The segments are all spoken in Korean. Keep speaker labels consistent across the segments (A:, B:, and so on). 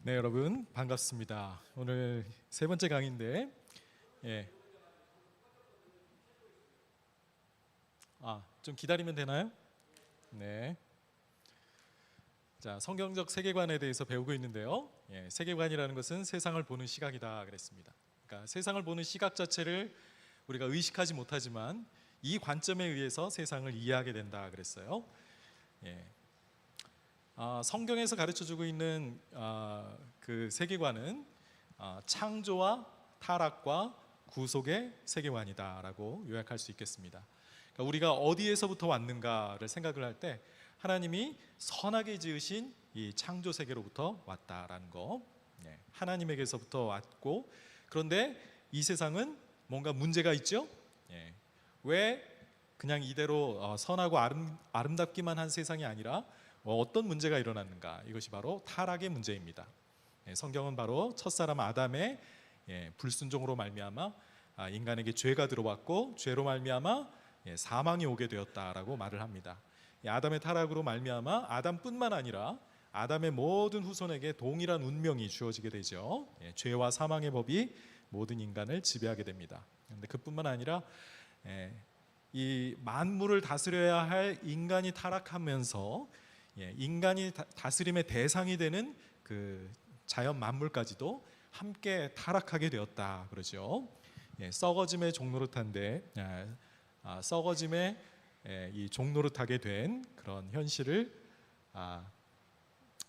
A: 네, 여러분 반갑습니다. 오늘 세 번째 강의인데, 예, 좀 기다리면 되나요? 네. 자, 성경적 세계관에 대해서 배우고 있는데요. 세계관이라는 것은 세상을 보는 시각이다 그랬습니다. 그러니까 세상을 보는 시각 자체를 우리가 의식하지 못하지만 이 관점에 의해서 세상을 이해하게 된다 그랬어요. 성경에서 가르쳐주고 있는 그 세계관은 창조와 타락과 구속의 세계관이다라고 요약할 수 있겠습니다. 그러니까 우리가 어디에서부터 왔는가를 생각을 할 때 하나님이 선하게 지으신 이 창조 세계로부터 왔다라는 거, 하나님에게서부터 왔고, 그런데 이 세상은 뭔가 문제가 있죠. 왜 그냥 이대로 선하고 아름답기만 한 세상이 아니라 어떤 문제가 일어났는가? 이것이 바로 타락의 문제입니다. 성경은 바로 첫사람 아담의 불순종으로 말미암아 인간에게 죄가 들어왔고, 죄로 말미암아 사망이 오게 되었다라고 말을 합니다. 아담의 타락으로 말미암아 아담뿐만 아니라 아담의 모든 후손에게 동일한 운명이 주어지게 되죠. 죄와 사망의 법이 모든 인간을 지배하게 됩니다. 그런데 그뿐만 아니라 이 만물을 다스려야 할 인간이 타락하면서 인간이 다스림의 대상이 되는 그 자연 만물까지도 함께 타락하게 되었다 그러죠. 썩어짐의 종노릇한데 썩어짐의 이 종노릇하게 된 그런 현실을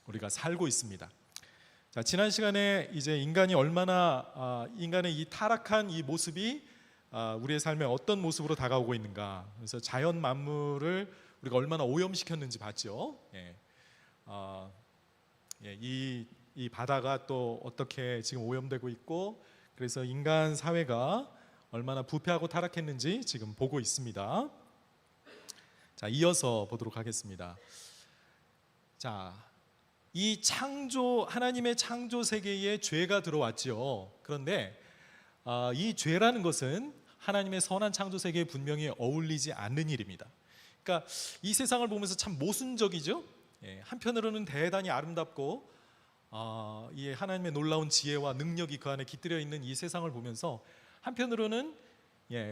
A: 우리가 살고 있습니다. 자, 지난 시간에 이제 인간이 얼마나 인간의 이 타락한 이 모습이 우리의 삶에 어떤 모습으로 다가오고 있는가, 그래서 자연 만물을 우리가 얼마나 오염시켰는지 봤죠. 이 바다가 또 어떻게 지금 오염되고 있고, 그래서 인간 사회가 얼마나 부패하고 타락했는지 지금 보고 있습니다. 자, 이어서 보도록 하겠습니다. 자, 이 하나님의 창조 세계에 죄가 들어왔죠. 그런데 이 죄라는 것은 하나님의 선한 창조 세계에 분명히 어울리지 않는 일입니다. 그러니까 이 세상을 보면서 참 모순적이죠. 한편으로는 대단히 아름답고 이 하나님의 놀라운 지혜와 능력이 그 안에 깃들여 있는 이 세상을 보면서 한편으로는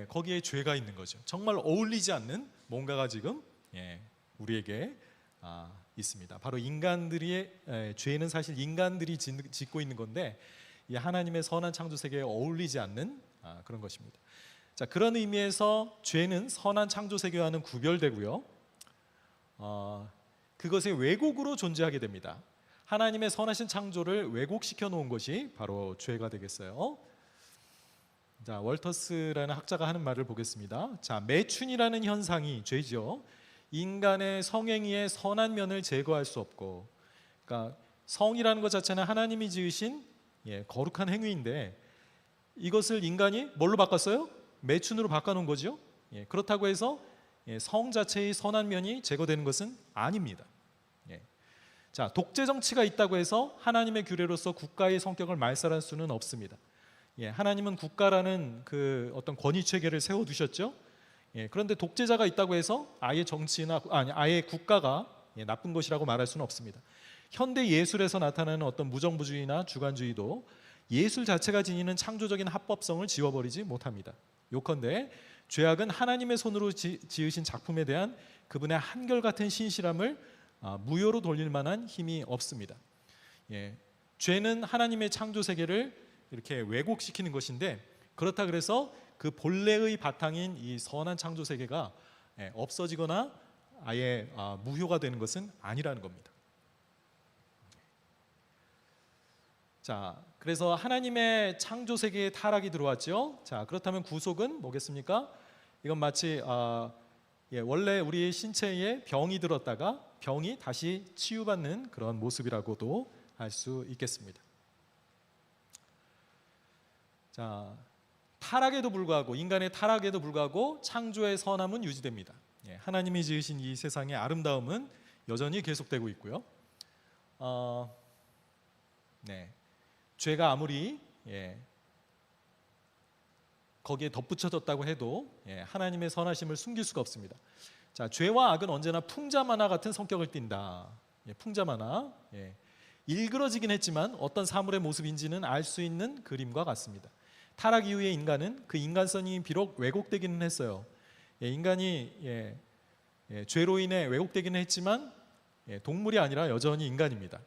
A: 거기에 죄가 있는 거죠. 정말 어울리지 않는 뭔가가 지금 우리에게 있습니다. 바로 죄는 사실 인간들이 짓고 있는 건데, 이 하나님의 선한 창조 세계에 어울리지 않는 그런 것입니다. 자, 그런 의미에서 죄는 선한 창조 세계와는 구별되고요. 그것의 왜곡으로 존재하게 됩니다. 하나님의 선하신 창조를 왜곡시켜 놓은 것이 바로 죄가 되겠어요. 자, 월터스라는 학자가 하는 말을 보겠습니다. 자, 매춘이라는 현상이 죄죠. 인간의 성행위의 선한 면을 제거할 수 없고, 그러니까 성이라는 것 자체는 하나님이 지으신 거룩한 행위인데, 이것을 인간이 뭘로 바꿨어요? 매춘으로 바꿔놓은 거죠. 그렇다고 해서 성 자체의 선한 면이 제거되는 것은 아닙니다. 자, 독재 정치가 있다고 해서 하나님의 규례로서 국가의 성격을 말살할 수는 없습니다. 하나님은 국가라는 그 어떤 권위 체계를 세워두셨죠. 그런데 독재자가 있다고 해서 아예 아예 국가가 나쁜 것이라고 말할 수는 없습니다. 현대 예술에서 나타나는 어떤 무정부주의나 주관주의도 예술 자체가 지니는 창조적인 합법성을 지워버리지 못합니다. 요컨대 죄악은 하나님의 손으로 지으신 작품에 대한 그분의 한결같은 신실함을 무효로 돌릴 만한 힘이 없습니다. 죄는 하나님의 창조 세계를 이렇게 왜곡시키는 것인데, 그렇다 그래서 그 본래의 바탕인 이 선한 창조 세계가 없어지거나 아예 무효가 되는 것은 아니라는 겁니다. 자, 그래서 하나님의 창조 세계에 타락이 들어왔죠. 자, 그렇다면 구속은 뭐겠습니까? 이건 마치 원래 우리 신체에 병이 들었다가 병이 다시 치유받는 그런 모습이라고도 할 수 있겠습니다. 자, 인간의 타락에도 불구하고 창조의 선함은 유지됩니다. 하나님이 지으신 이 세상의 아름다움은 여전히 계속되고 있고요. 죄가 아무리 거기에 덧붙여졌다고 해도 하나님의 선하심을 숨길 수가 없습니다. 자, 죄와 악은 언제나 풍자만화 같은 성격을 띈다. 풍자만화. 일그러지긴 했지만 어떤 사물의 모습인지는 알 수 있는 그림과 같습니다. 타락 이후의 인간은 그 인간성이 비록 왜곡되기는 했어요. 인간이 죄로 인해 왜곡되기는 했지만 동물이 아니라 여전히 인간입니다.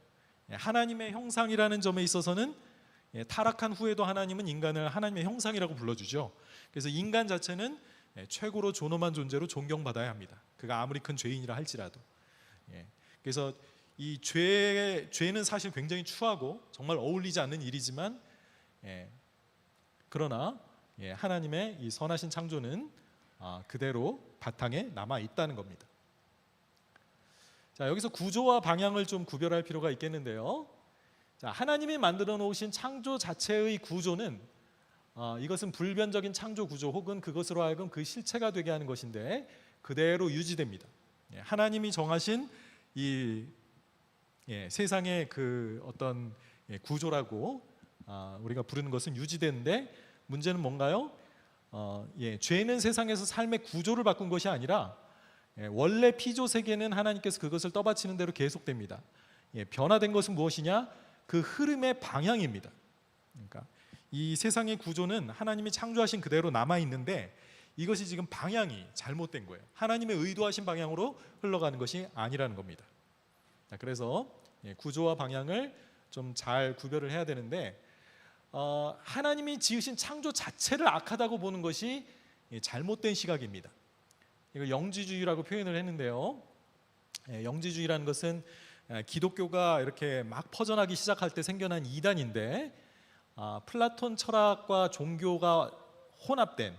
A: 하나님의 형상이라는 점에 있어서는 타락한 후에도 하나님은 인간을 하나님의 형상이라고 불러주죠. 그래서 인간 자체는 최고로 존엄한 존재로 존경받아야 합니다. 그가 아무리 큰 죄인이라 할지라도. 그래서 이 죄는 사실 굉장히 추하고 정말 어울리지 않는 일이지만 그러나 하나님의 이 선하신 창조는 그대로 바탕에 남아 있다는 겁니다. 자, 여기서 구조와 방향을 좀 구별할 필요가 있겠는데요. 자, 하나님이 만들어 놓으신 창조 자체의 구조는 이것은 불변적인 창조 구조 혹은 그것으로 하여금 그 실체가 되게 하는 것인데 그대로 유지됩니다. 하나님이 정하신 이 세상의 그 어떤 구조라고 우리가 부르는 것은 유지되는데 문제는 뭔가요? 죄는 세상에서 삶의 구조를 바꾼 것이 아니라 원래 피조 세계는 하나님께서 그것을 떠받치는 대로 계속됩니다. 변화된 것은 무엇이냐? 그 흐름의 방향입니다. 그러니까 이 세상의 구조는 하나님이 창조하신 그대로 남아 있는데 이것이 지금 방향이 잘못된 거예요. 하나님의 의도하신 방향으로 흘러가는 것이 아니라는 겁니다. 그래서 구조와 방향을 좀 잘 구별을 해야 되는데 하나님이 지으신 창조 자체를 악하다고 보는 것이 잘못된 시각입니다. 이걸 영지주의라고 표현을 했는데요. 영지주의라는 것은 기독교가 이렇게 막 퍼져나기 시작할 때 생겨난 이단인데 플라톤 철학과 종교가 혼합된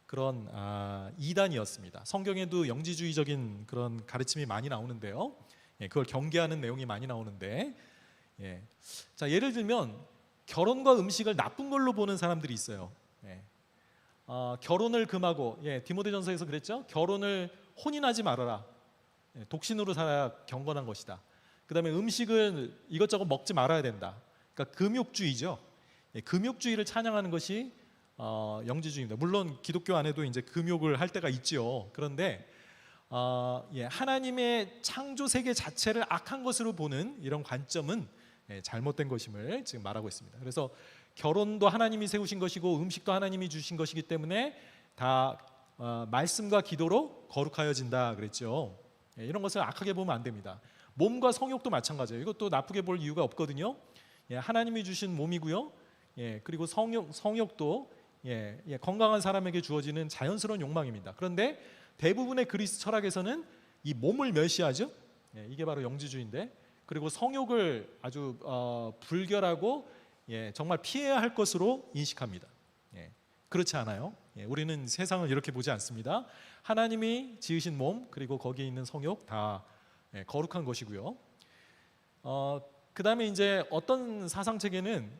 A: 그런 이단이었습니다. 성경에도 영지주의적인 그런 가르침이 많이 나오는데요. 그걸 경계하는 내용이 많이 나오는데 자, 예를 들면 결혼과 음식을 나쁜 걸로 보는 사람들이 있어요. 결혼을 금하고 디모데전서에서 그랬죠. 결혼을 혼인하지 말아라. 독신으로 살아야 경건한 것이다. 그 다음에 음식을 이것저것 먹지 말아야 된다. 그러니까 금욕주의죠. 금욕주의를 찬양하는 것이 영지주의입니다. 물론 기독교 안에도 이제 금욕을 할 때가 있죠. 그런데 하나님의 창조 세계 자체를 악한 것으로 보는 이런 관점은 잘못된 것임을 지금 말하고 있습니다. 그래서 결혼도 하나님이 세우신 것이고 음식도 하나님이 주신 것이기 때문에 다 말씀과 기도로 거룩하여진다 그랬죠. 이런 것을 악하게 보면 안 됩니다. 몸과 성욕도 마찬가지예요. 이것도 나쁘게 볼 이유가 없거든요. 하나님이 주신 몸이고요. 그리고 성욕도 건강한 사람에게 주어지는 자연스러운 욕망입니다. 그런데 대부분의 그리스 철학에서는 이 몸을 멸시하죠. 이게 바로 영지주의인데, 그리고 성욕을 아주 불결하고 정말 피해야 할 것으로 인식합니다. 그렇지 않아요. 우리는 세상을 이렇게 보지 않습니다. 하나님이 지으신 몸 그리고 거기에 있는 성욕 다 거룩한 것이고요. 그 다음에 이제 어떤 사상 체계는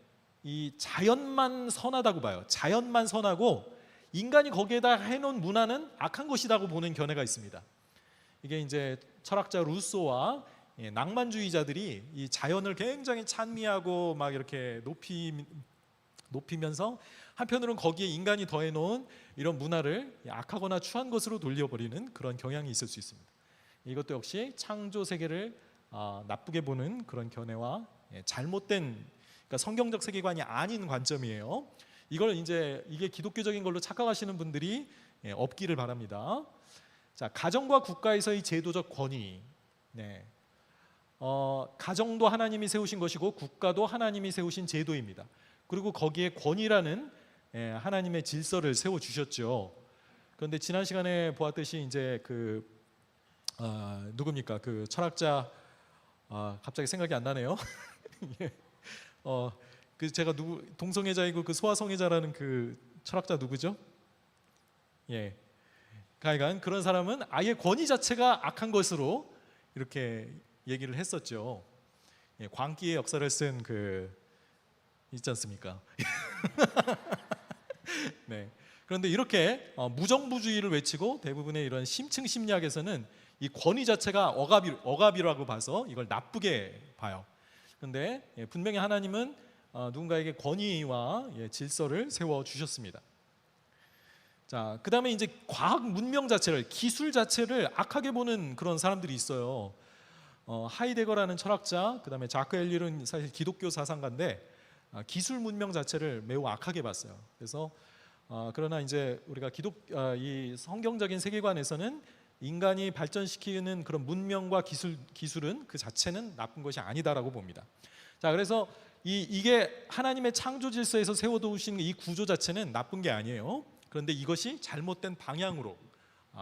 A: 이 자연만 선하다고 봐요. 자연만 선하고 인간이 거기에다 해놓은 문화는 악한 것이라고 보는 견해가 있습니다. 이게 이제 철학자 루소와 낭만주의자들이 이 자연을 굉장히 찬미하고 막 이렇게 높이면서 한편으로는 거기에 인간이 더해놓은 이런 문화를 악하거나 추한 것으로 돌려버리는 그런 경향이 있을 수 있습니다. 이것도 역시 창조 세계를 나쁘게 보는 그런 견해와 잘못된, 그러니까 성경적 세계관이 아닌 관점이에요. 이걸 이제 이게 기독교적인 걸로 착각하시는 분들이 없기를 바랍니다. 자, 가정과 국가에서의 제도적 권위. 가정도 하나님이 세우신 것이고 국가도 하나님이 세우신 제도입니다. 그리고 거기에 권위라는 하나님의 질서를 세워 주셨죠. 그런데 지난 시간에 보았듯이 이제 그 누굽니까? 그 철학자 갑자기 생각이 안 나네요. 그 제가 동성애자이고 그 소아성애자라는 그 철학자 누구죠? 하여간 그런 사람은 아예 권위 자체가 악한 것으로 이렇게 얘기를 했었죠. 광기의 역사를 쓴 그 있지 않습니까? 그런데 이렇게 무정부주의를 외치고 대부분의 이런 심층 심리학에서는 이 권위 자체가 억압이라고 봐서 이걸 나쁘게 봐요. 그런데 분명히 하나님은 누군가에게 권위와 질서를 세워 주셨습니다. 자, 그다음에 이제 과학 문명 자체를, 기술 자체를 악하게 보는 그런 사람들이 있어요. 하이데거라는 철학자, 그다음에 자크 엘릴은 사실 기독교 사상가인데 기술 문명 자체를 매우 악하게 봤어요. 그래서 그러나 이제 우리가 이 성경적인 세계관에서는 인간이 발전시키는 그런 문명과 기술은 그 자체는 나쁜 것이 아니다라고 봅니다. 자, 그래서 이게 하나님의 창조 질서에서 세워두신 이 구조 자체는 나쁜 게 아니에요. 그런데 이것이 잘못된 방향으로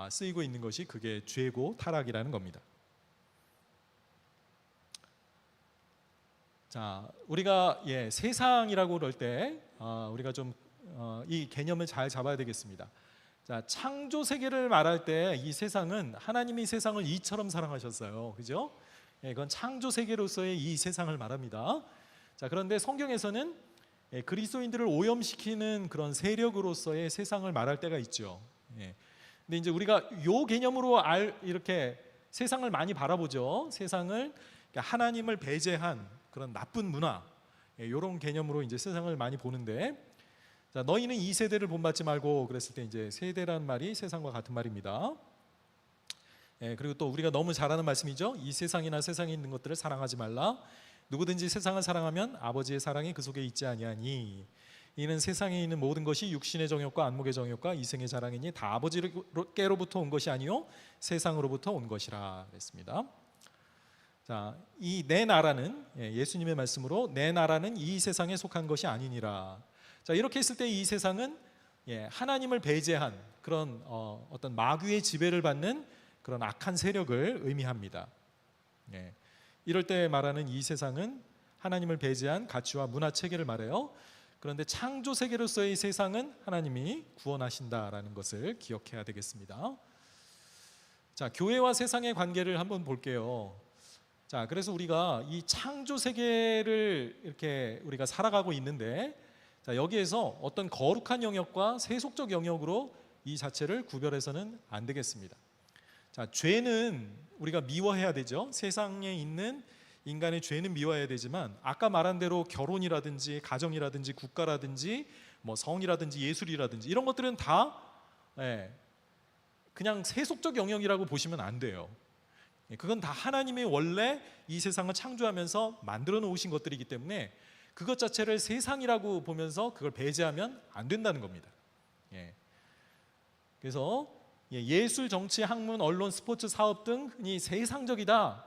A: 쓰이고 있는 것이 그게 죄고 타락이라는 겁니다. 자, 우리가 세상이라고 그럴 때 우리가 좀 이 개념을 잘 잡아야 되겠습니다. 자, 창조 세계를 말할 때 이 세상은 하나님이 세상을 이처럼 사랑하셨어요. 그죠? 그건 창조 세계로서의 이 세상을 말합니다. 자, 그런데 성경에서는 그리스도인들을 오염시키는 그런 세력으로서의 세상을 말할 때가 있죠. 근데 이제 우리가 요 개념으로 이렇게 세상을 많이 바라보죠. 세상을 하나님을 배제한 그런 나쁜 문화, 이런 개념으로 이제 세상을 많이 보는데, 자, 너희는 이 세대를 본받지 말고 그랬을 때 이제 세대라는 말이 세상과 같은 말입니다. 그리고 또 우리가 너무 잘 아는 말씀이죠. 이 세상이나 세상에 있는 것들을 사랑하지 말라. 누구든지 세상을 사랑하면 아버지의 사랑이 그 속에 있지 아니하니 이는 세상에 있는 모든 것이 육신의 정욕과 안목의 정욕과 이생의 자랑이니 다 아버지께로부터 온 것이 아니요 세상으로부터 온 것이라 그랬습니다. 자, 이 내 나라는 예수님의 말씀으로 내 나라는 이 세상에 속한 것이 아니니라. 자, 이렇게 했을 때 이 세상은 하나님을 배제한 그런 어떤 마귀의 지배를 받는 그런 악한 세력을 의미합니다. 이럴 때 말하는 이 세상은 하나님을 배제한 가치와 문화 체계를 말해요. 그런데 창조 세계로서의 세상은 하나님이 구원하신다라는 것을 기억해야 되겠습니다. 자, 교회와 세상의 관계를 한번 볼게요. 자, 그래서 우리가 이 창조 세계를 이렇게 우리가 살아가고 있는데, 자, 여기에서 어떤 거룩한 영역과 세속적 영역으로 이 자체를 구별해서는 안 되겠습니다. 자, 죄는 우리가 미워해야 되죠. 세상에 있는 인간의 죄는 미워해야 되지만 아까 말한 대로 결혼이라든지 가정이라든지 국가라든지 뭐 성이라든지 예술이라든지 이런 것들은 다 그냥 세속적 영역이라고 보시면 안 돼요. 그건 다 하나님이 원래 이 세상을 창조하면서 만들어 놓으신 것들이기 때문에 그것 자체를 세상이라고 보면서 그걸 배제하면 안 된다는 겁니다. 그래서 예술, 정치, 학문, 언론, 스포츠, 사업 등 흔히 세상적이다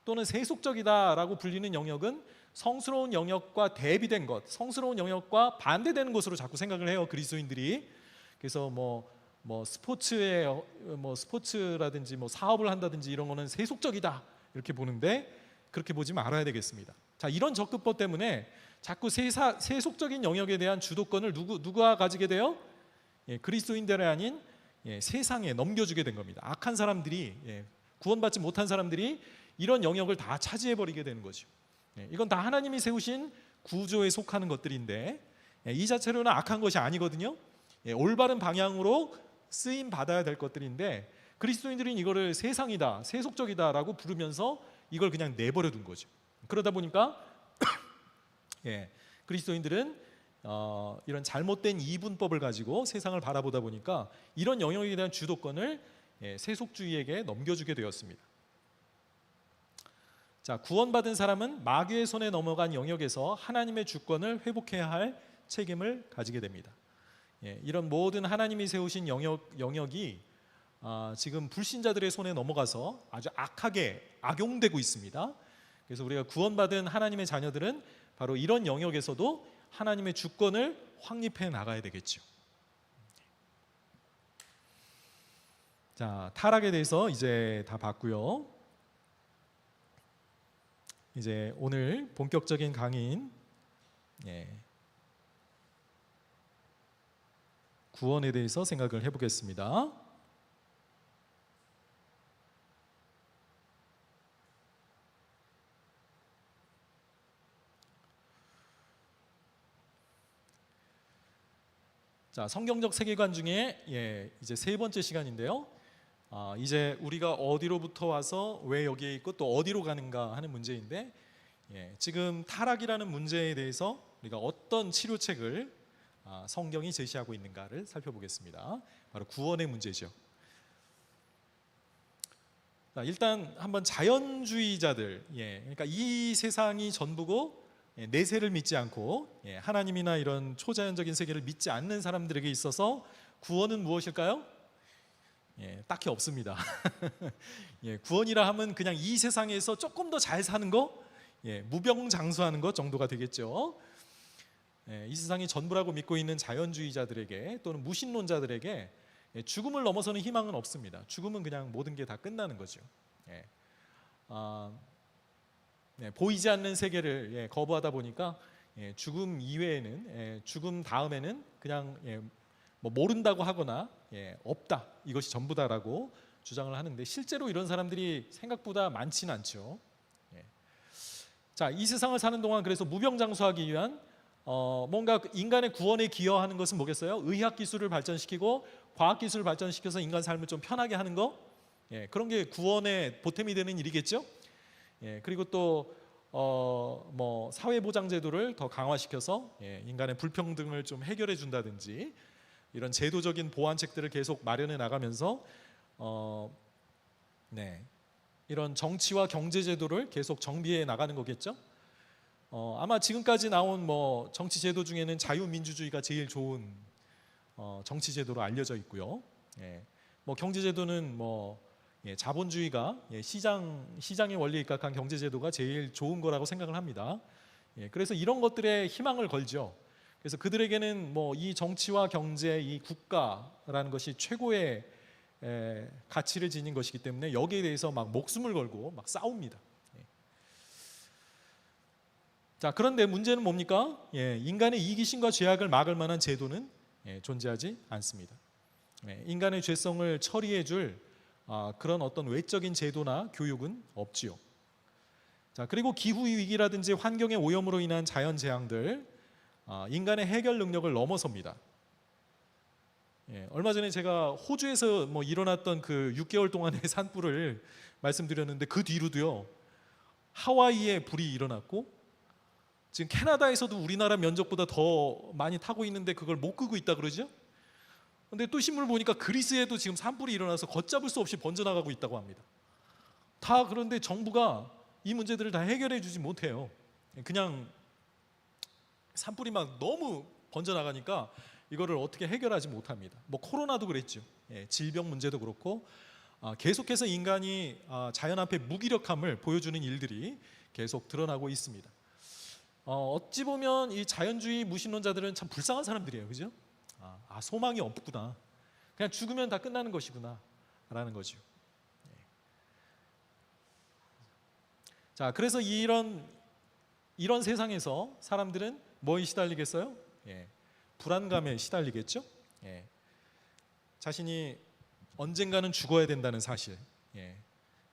A: 또는 세속적이다라고 불리는 영역은 성스러운 영역과 대비된 것, 성스러운 영역과 반대되는 것으로 자꾸 생각을 해요, 그리스도인들이. 그래서 스포츠라든지 사업을 한다든지 이런 거는 세속적이다 이렇게 보는데 그렇게 보지 말아야 되겠습니다. 자, 이런 접근법 때문에 자꾸 세속적인 영역에 대한 주도권을 누가 가지게 돼요? 그리스도인들이 아닌 세상에 넘겨주게 된 겁니다. 악한 사람들이, 구원받지 못한 사람들이 이런 영역을 다 차지해버리게 되는 거죠. 이건 다 하나님이 세우신 구조에 속하는 것들인데 이 자체로는 악한 것이 아니거든요. 올바른 방향으로 쓰임 받아야 될 것들인데 그리스도인들은 이거를 세상이다, 세속적이다라고 부르면서 이걸 그냥 내버려 둔 거죠. 그러다 보니까 그리스도인들은 이런 잘못된 이분법을 가지고 세상을 바라보다 보니까 이런 영역에 대한 주도권을 세속주의에게 넘겨주게 되었습니다. 자, 구원받은 사람은 마귀의 손에 넘어간 영역에서 하나님의 주권을 회복해야 할 책임을 가지게 됩니다. 이런 모든 하나님이 세우신 영역이 지금 불신자들의 손에 넘어가서 아주 악하게 악용되고 있습니다. 그래서 우리가 구원받은 하나님의 자녀들은 바로 이런 영역에서도 하나님의 주권을 확립해 나가야 되겠죠. 자, 타락에 대해서 이제 다 봤고요. 이제 오늘 본격적인 강의인 구원에 대해서 생각을 해보겠습니다. 자, 성경적 세계관 중에 이제 세 번째 시간인데요. 이제 우리가 어디로부터 와서 왜 여기에 있고 또 어디로 가는가 하는 문제인데, 지금 타락이라는 문제에 대해서 우리가 어떤 치료책을 성경이 제시하고 있는가를 살펴보겠습니다. 바로 구원의 문제죠. 자, 일단 한번 자연주의자들, 그러니까 이 세상이 전부고 내세를 믿지 않고 하나님이나 이런 초자연적인 세계를 믿지 않는 사람들에게 있어서 구원은 무엇일까요? 딱히 없습니다. 구원이라 하면 그냥 이 세상에서 조금 더 잘 사는 거, 무병장수하는 것 정도가 되겠죠. 이 세상이 전부라고 믿고 있는 자연주의자들에게 또는 무신론자들에게 죽음을 넘어서는 희망은 없습니다. 죽음은 그냥 모든 게 다 끝나는 거죠. 보이지 않는 세계를 거부하다 보니까 죽음 이외에는, 죽음 다음에는 그냥 뭐 모른다고 하거나 없다, 이것이 전부다라고 주장을 하는데, 실제로 이런 사람들이 생각보다 많지는 않죠. 자, 이 세상을 사는 동안 그래서 무병장수하기 위한 뭔가 인간의 구원에 기여하는 것은 뭐겠어요? 의학 기술을 발전시키고 과학 기술을 발전시켜서 인간 삶을 좀 편하게 하는 거, 그런 게 구원의 보탬이 되는 일이겠죠. 그리고 또 뭐 사회보장제도를 더 강화시켜서 인간의 불평등을 좀 해결해 준다든지, 이런 제도적인 보완책들을 계속 마련해 나가면서 이런 정치와 경제제도를 계속 정비해 나가는 거겠죠. 아마 지금까지 나온 뭐 정치제도 중에는 자유민주주의가 제일 좋은 정치제도로 알려져 있고요. 뭐 경제제도는 뭐 자본주의가 시장의 원리에 입각한 경제제도가 제일 좋은 거라고 생각을 합니다. 그래서 이런 것들에 희망을 걸죠. 그래서 그들에게는 뭐 이 정치와 경제, 이 국가라는 것이 최고의 가치를 지닌 것이기 때문에 여기에 대해서 막 목숨을 걸고 막 싸웁니다. 자, 그런데 문제는 뭡니까? 인간의 이기심과 죄악을 막을 만한 제도는 존재하지 않습니다. 인간의 죄성을 처리해 줄 그런 어떤 외적인 제도나 교육은 없지요. 자, 그리고 기후 위기라든지 환경의 오염으로 인한 자연 재앙들, 인간의 해결 능력을 넘어섭니다. 얼마 전에 제가 호주에서 뭐 일어났던 그 6개월 동안의 산불을 말씀드렸는데, 그 뒤로도요 하와이에 불이 일어났고, 지금 캐나다에서도 우리나라 면적보다 더 많이 타고 있는데 그걸 못 끄고 있다 그러죠. 근데 또 신문을 보니까 그리스에도 지금 산불이 일어나서 걷잡을 수 없이 번져나가고 있다고 합니다. 다 그런데 정부가 이 문제들을 다 해결해 주지 못해요. 그냥 산불이 막 너무 번져나가니까 이거를 어떻게 해결하지 못합니다. 뭐 코로나도 그랬죠. 질병 문제도 그렇고, 계속해서 인간이 자연 앞에 무기력함을 보여주는 일들이 계속 드러나고 있습니다. 어찌 보면 이 자연주의 무신론자들은 참 불쌍한 사람들이에요, 그죠? 소망이 없구나, 그냥 죽으면 다 끝나는 것이구나 라는 거죠. 자, 그래서 이런 세상에서 사람들은 뭐에 시달리겠어요? 불안감에 시달리겠죠. 자신이 언젠가는 죽어야 된다는 사실,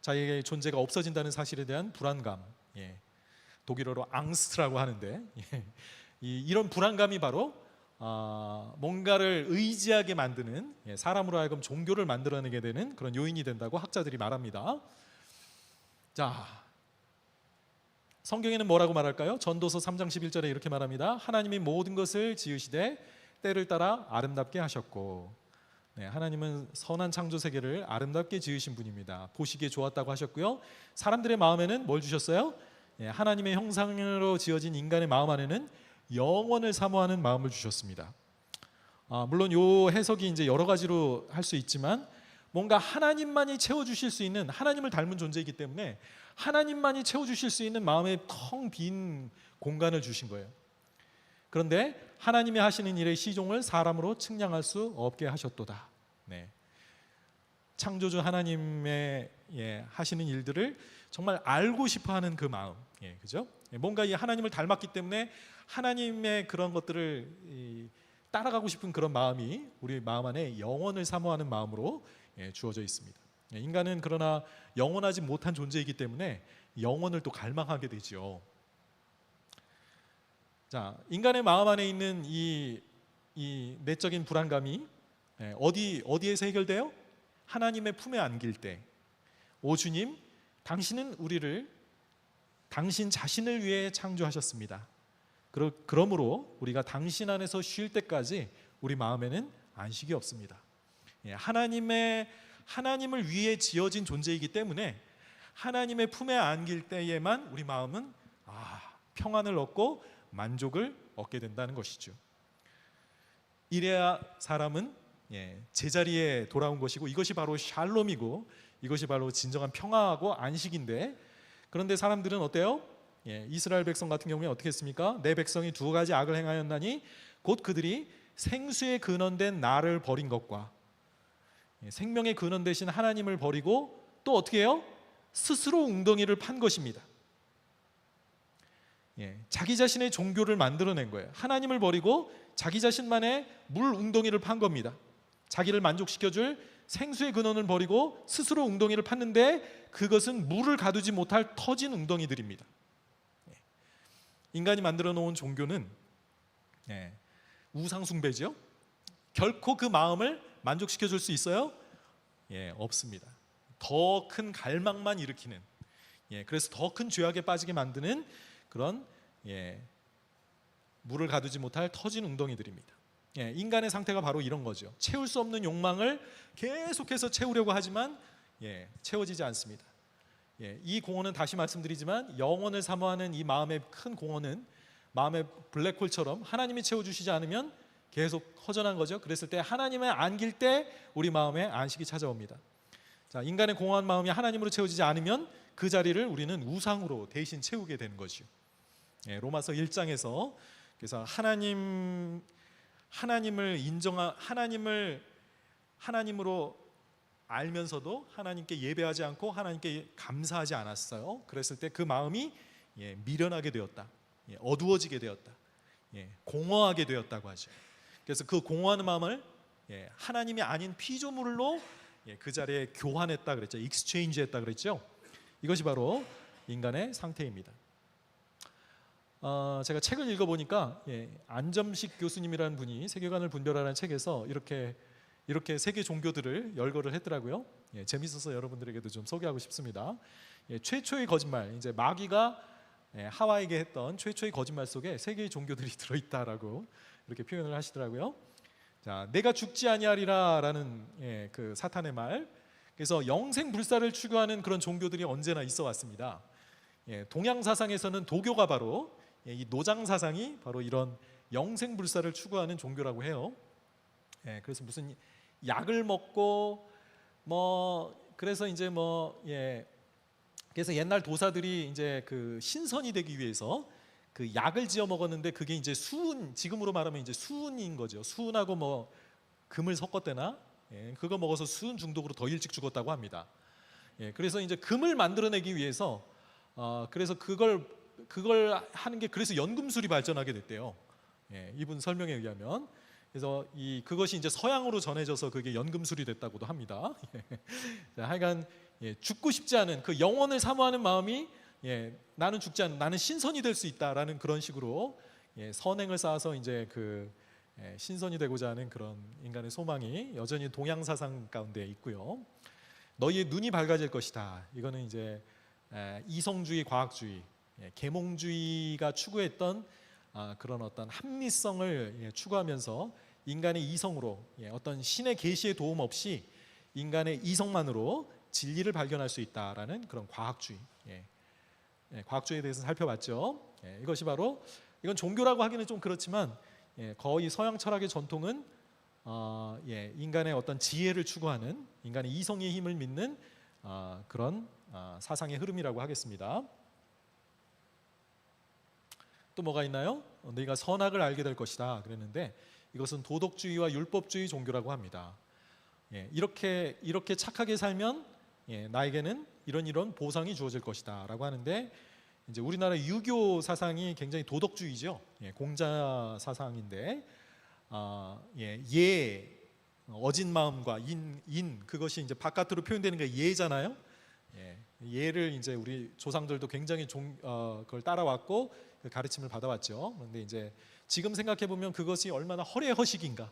A: 자기의 존재가 없어진다는 사실에 대한 불안감, 독일어로 앙스트라고 하는데, 이런 불안감이 바로 뭔가를 의지하게 만드는, 사람으로 하여금 종교를 만들어내게 되는 그런 요인이 된다고 학자들이 말합니다. 자, 성경에는 뭐라고 말할까요? 전도서 3장 11절에 이렇게 말합니다. 하나님이 모든 것을 지으시되 때를 따라 아름답게 하셨고, 하나님은 선한 창조 세계를 아름답게 지으신 분입니다. 보시기에 좋았다고 하셨고요. 사람들의 마음에는 뭘 주셨어요? 하나님의 형상으로 지어진 인간의 마음 안에는 영원을 사모하는 마음을 주셨습니다. 물론 요 해석이 이제 여러 가지로 할 수 있지만, 뭔가 하나님만이 채워주실 수 있는, 하나님을 닮은 존재이기 때문에 하나님만이 채워주실 수 있는 마음의 텅 빈 공간을 주신 거예요. 그런데 하나님이 하시는 일의 시종을 사람으로 측량할 수 없게 하셨도다. 창조주 하나님의 하시는 일들을 정말 알고 싶어하는 그 마음, 그죠? 뭔가 이 하나님을 닮았기 때문에 하나님의 그런 것들을 따라가고 싶은 그런 마음이 우리 마음 안에 영원을 사모하는 마음으로 주어져 있습니다. 인간은 그러나 영원하지 못한 존재이기 때문에 영원을 또 갈망하게 되죠. 자, 인간의 마음 안에 있는 이 내적인 불안감이 어디에서 해결돼요? 하나님의 품에 안길 때, 오 주님, 당신은 우리를 당신 자신을 위해 창조하셨습니다. 그러므로 우리가 당신 안에서 쉴 때까지 우리 마음에는 안식이 없습니다. 하나님을 위해 지어진 존재이기 때문에 하나님의 품에 안길 때에만 우리 마음은 평안을 얻고 만족을 얻게 된다는 것이죠. 이래야 사람은 제자리에 돌아온 것이고, 이것이 바로 샬롬이고, 이것이 바로 진정한 평화하고 안식인데, 그런데 사람들은 어때요? 이스라엘 백성 같은 경우에 어떻게 했습니까? 내 백성이 두 가지 악을 행하였나니 곧 그들이 생수의 근원 된 나를 버린 것과 생명의 근원 되신 하나님을 버리고, 또 어떻게 해요? 스스로 웅덩이를 판 것입니다. 자기 자신의 종교를 만들어낸 거예요. 하나님을 버리고 자기 자신만의 물 웅덩이를 판 겁니다. 자기를 만족시켜줄 생수의 근원을 버리고 스스로 웅덩이를 팠는데, 그것은 물을 가두지 못할 터진 웅덩이들입니다. 인간이 만들어 놓은 종교는 우상숭배죠. 결코 그 마음을 만족시켜줄 수 있어요? 없습니다. 더 큰 갈망만 일으키는, 그래서 더 큰 죄악에 빠지게 만드는 그런 물을 가두지 못할 터진 웅덩이들입니다. 인간의 상태가 바로 이런 거죠. 채울 수 없는 욕망을 계속해서 채우려고 하지만 채워지지 않습니다. 이 공허는, 다시 말씀드리지만, 영원을 사모하는 이 마음의 큰 공허는 마음의 블랙홀처럼 하나님이 채워주시지 않으면 계속 허전한 거죠. 그랬을 때 하나님을 안길 때 우리 마음에 안식이 찾아옵니다. 자, 인간의 공허한 마음이 하나님으로 채워지지 않으면 그 자리를 우리는 우상으로 대신 채우게 되는 거죠. 로마서 1장에서 그래서 하나님을 인정한, 하나님으로 알면서도 하나님께 예배하지 않고 하나님께 감사하지 않았어요. 그랬을 때 그 마음이 미련하게 되었다, 어두워지게 되었다, 공허하게 되었다고 하죠. 그래서 그 공허한 마음을 하나님이 아닌 피조물로 그 자리에 교환했다 그랬죠. 익스체인지했다 그랬죠. 이것이 바로 인간의 상태입니다. 제가 책을 읽어보니까 안점식 교수님이라는 분이 세계관을 분별하라는 책에서 이렇게 세계 종교들을 열거를 했더라고요. 재밌어서 여러분들에게도 좀 소개하고 싶습니다. 최초의 거짓말, 이제 마귀가 하와에게 했던 최초의 거짓말 속에 세계의 종교들이 들어있다라고 이렇게 표현을 하시더라고요. 자, 내가 죽지 아니하리라라는 그 사탄의 말. 그래서 영생 불사를 추구하는 그런 종교들이 언제나 있어 왔습니다. 동양 사상에서는 도교가 바로, 이 노장 사상이 바로 이런 영생 불사를 추구하는 종교라고 해요. 그래서 무슨 약을 먹고 그래서 이제 그래서 옛날 도사들이 이제 그 신선이 되기 위해서 그 약을 지어 먹었는데, 그게 이제 수은, 지금으로 말하면 이제 수은인 거죠. 수은하고 금을 섞었대나, 그거 먹어서 수은 중독으로 더 일찍 죽었다고 합니다. 그래서 이제 금을 만들어내기 위해서 그래서 그걸 하는 게, 그래서 연금술이 발전하게 됐대요. 이분 설명에 의하면. 그래서 그것이 이제 서양으로 전해져서 그게 연금술이 됐다고도 합니다. 하여간 죽고 싶지 않은 그 영혼을 사모하는 마음이, 나는 죽지 않은, 나는 신선이 될 수 있다라는 그런 식으로 선행을 쌓아서 이제 그 신선이 되고자 하는 그런 인간의 소망이 여전히 동양 사상 가운데 있고요. 너희의 눈이 밝아질 것이다. 이거는 이제 이성주의, 과학주의, 계몽주의가 추구했던 그런 어떤 합리성을 추구하면서 인간의 이성으로, 어떤 신의 계시의 도움 없이 인간의 이성만으로 진리를 발견할 수 있다라는 그런 과학주의, 과학주의에 대해서 살펴봤죠. 이것이 바로, 이건 종교라고 하기는 좀 그렇지만 거의 서양 철학의 전통은 인간의 어떤 지혜를 추구하는, 인간의 이성의 힘을 믿는 그런 사상의 흐름이라고 하겠습니다. 또 뭐가 있나요? 너희가 선악을 알게 될 것이다 그랬는데, 이것은 도덕주의와 율법주의 종교라고 합니다. 이렇게 착하게 살면 나에게는 이런 보상이 주어질 것이다 라고 하는데, 이제 우리나라 유교 사상이 굉장히 도덕주의죠. 공자 사상인데, 어진 마음과 인, 그것이 이제 바깥으로 표현되는 게 예잖아요. 예를 이제 우리 조상들도 굉장히 그걸 따라왔고 그 가르침을 받아왔죠. 그런데 이제 지금 생각해 보면 그것이 얼마나 허례허식인가,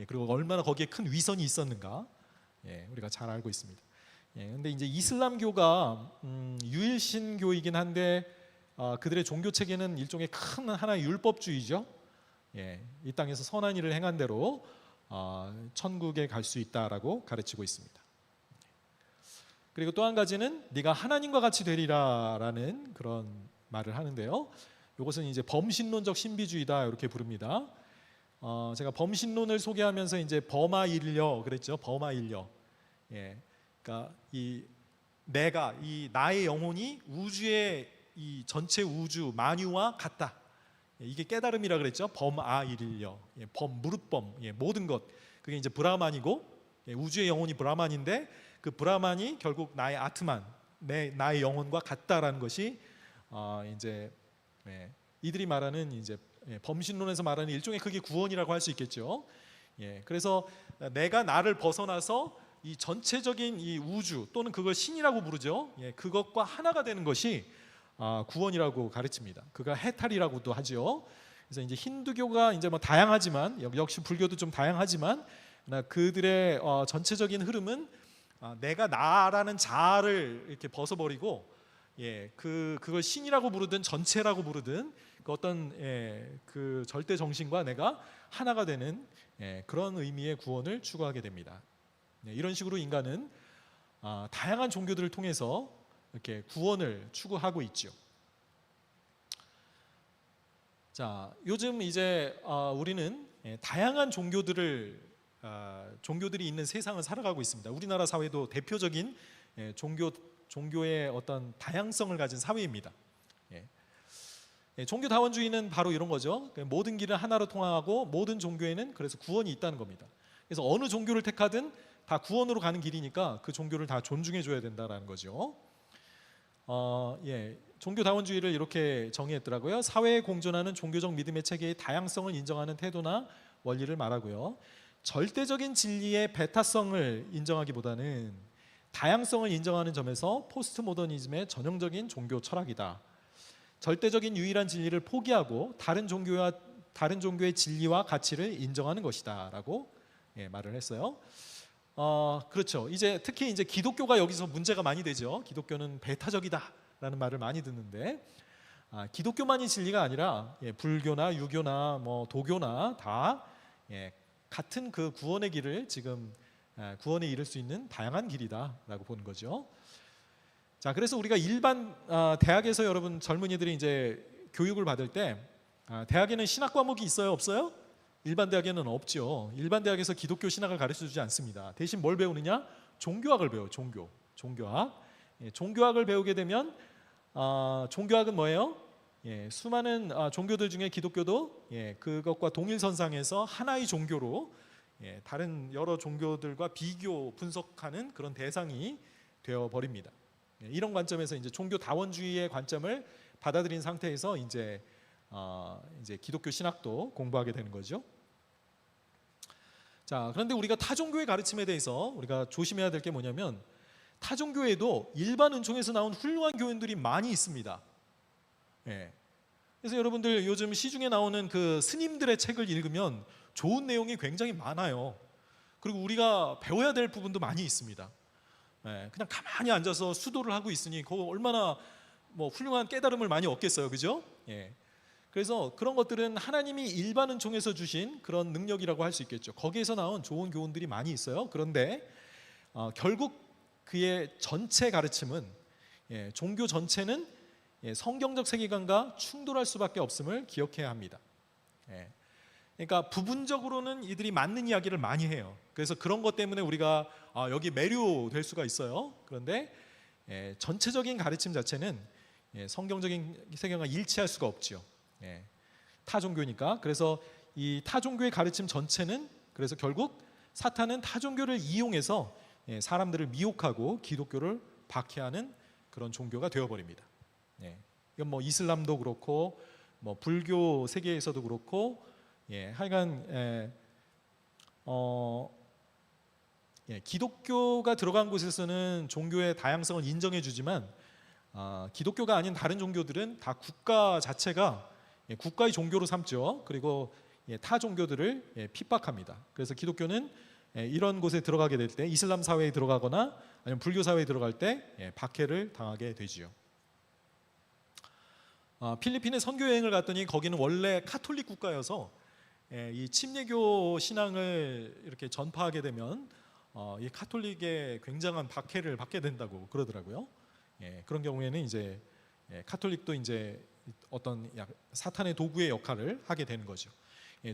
A: 그리고 얼마나 거기에 큰 위선이 있었는가, 우리가 잘 알고 있습니다. 근데 이제 이슬람교가 유일신교이긴 한데 그들의 종교 체계는 일종의 큰 하나의 율법주의죠. 이 땅에서 선한 일을 행한 대로 천국에 갈 수 있다라고 가르치고 있습니다. 그리고 또 한 가지는 네가 하나님과 같이 되리라라는 그런 말을 하는데요. 이것은 이제 범신론적 신비주의다 이렇게 부릅니다. 제가 범신론을 소개하면서 이제 범아일려 그랬죠. 범아일려. 예, 그러니까 이 나의 영혼이 우주의 이 전체 우주 만유와 같다. 이게 깨달음이라 그랬죠. 범아일려. 무릇범. 모든 것. 그게 이제 브라만이고 우주의 영혼이 브라만인데 그 브라만이 결국 나의 아트만, 나의 영혼과 같다라는 것이 이제 이들이 말하는 이제 범신론에서 말하는 일종의 그게 구원이라고 할 수 있겠죠. 그래서 내가 나를 벗어나서 이 전체적인 이 우주 또는 그걸 신이라고 부르죠. 그것과 하나가 되는 것이 구원이라고 가르칩니다. 그가 해탈이라고도 하죠. 그래서 이제 힌두교가 이제 뭐 다양하지만 역시 불교도 좀 다양하지만 그들의 전체적인 흐름은 내가 나라는 자아를 이렇게 벗어버리고 그걸 신이라고 부르든 전체라고 부르든 그 어떤 그 절대 정신과 내가 하나가 되는 그런 의미의 구원을 추구하게 됩니다. 이런 식으로 인간은 다양한 종교들을 통해서 이렇게 구원을 추구하고 있죠. 자, 요즘 이제 우리는 다양한 종교들이 있는 세상을 살아가고 있습니다. 우리나라 사회도 대표적인 종교의 어떤 다양성을 가진 사회입니다. 종교다원주의는 바로 이런 거죠. 모든 길은 하나로 통하고 모든 종교에는 그래서 구원이 있다는 겁니다. 그래서 어느 종교를 택하든 다 구원으로 가는 길이니까 그 종교를 다 존중해 줘야 된다는 거죠. 종교다원주의를 이렇게 정의했더라고요. 사회에 공존하는 종교적 믿음의 체계의 다양성을 인정하는 태도나 원리를 말하고요. 절대적인 진리의 배타성을 인정하기보다는 다양성을 인정하는 점에서 포스트 모더니즘의 전형적인 종교 철학이다. 절대적인 유일한 진리를 포기하고 다른 종교의 진리와 가치를 인정하는 것이다라고 말을 했어요. 그렇죠. 이제 특히 이제 기독교가 여기서 문제가 많이 되죠. 기독교는 배타적이다라는 말을 많이 듣는데 기독교만이 진리가 아니라 불교나 유교나 뭐 도교나 다 같은 그 구원의 길을 지금 구원에 이를 수 있는 다양한 길이다라고 보는 거죠. 자, 그래서 우리가 일반 대학에서 여러분 젊은이들이 이제 교육을 받을 때 대학에는 신학 과목이 있어요, 없어요? 일반 대학에는 없죠. 일반 대학에서 기독교 신학을 가르쳐주지 않습니다. 대신 뭘 배우느냐? 종교학을 배워요. 종교학. 종교학을 배우게 되면 종교학은 뭐예요? 수많은 종교들 중에 기독교도 그것과 동일선상에서 하나의 종교로 다른 여러 종교들과 비교 분석하는 그런 대상이 되어 버립니다. 이런 관점에서 이제 종교다원주의의 관점을 받아들인 상태에서 이제 기독교 신학도 공부하게 되는 거죠. 자, 그런데 우리가 타종교의 가르침에 대해서 우리가 조심해야 될 게 뭐냐면 타종교에도 일반 은총에서 나온 훌륭한 교인들이 많이 있습니다. 그래서 여러분들 요즘 시중에 나오는 그 스님들의 책을 읽으면 좋은 내용이 굉장히 많아요. 그리고 우리가 배워야 될 부분도 많이 있습니다. 그냥 가만히 앉아서 수도를 하고 있으니 그거 얼마나 뭐 훌륭한 깨달음을 많이 얻겠어요, 그죠? 그래서 그런 것들은 하나님이 일반 은총에서 주신 그런 능력이라고 할 수 있겠죠. 거기에서 나온 좋은 교훈들이 많이 있어요. 그런데 결국 그의 전체 가르침은 종교 전체는 성경적 세계관과 충돌할 수밖에 없음을 기억해야 합니다. 그러니까 부분적으로는 이들이 맞는 이야기를 많이 해요. 그래서 그런 것 때문에 우리가 여기 매료될 수가 있어요. 그런데 전체적인 가르침 자체는 성경적인 세계관과 일치할 수가 없죠. 타종교니까. 그래서 이 타종교의 가르침 전체는 그래서 결국 사탄은 타종교를 이용해서 사람들을 미혹하고 기독교를 박해하는 그런 종교가 되어버립니다. 이건 뭐 이슬람도 그렇고 뭐 불교 세계에서도 그렇고 하여간 기독교가 들어간 곳에서는 종교의 다양성을 인정해 주지만 기독교가 아닌 다른 종교들은 다 국가 자체가 국가의 종교로 삼죠. 그리고 타 종교들을 핍박합니다. 그래서 기독교는 이런 곳에 들어가게 될 때 이슬람 사회에 들어가거나 아니면 불교 사회에 들어갈 때 박해를 당하게 되지요. 필리핀에 선교 여행을 갔더니 거기는 원래 카톨릭 국가여서 이 침례교 신앙을 이렇게 전파하게 되면 이 카톨릭의 굉장한 박해를 받게 된다고 그러더라고요. 그런 경우에는 이제 카톨릭도 이제 어떤 사탄의 도구의 역할을 하게 되는 거죠.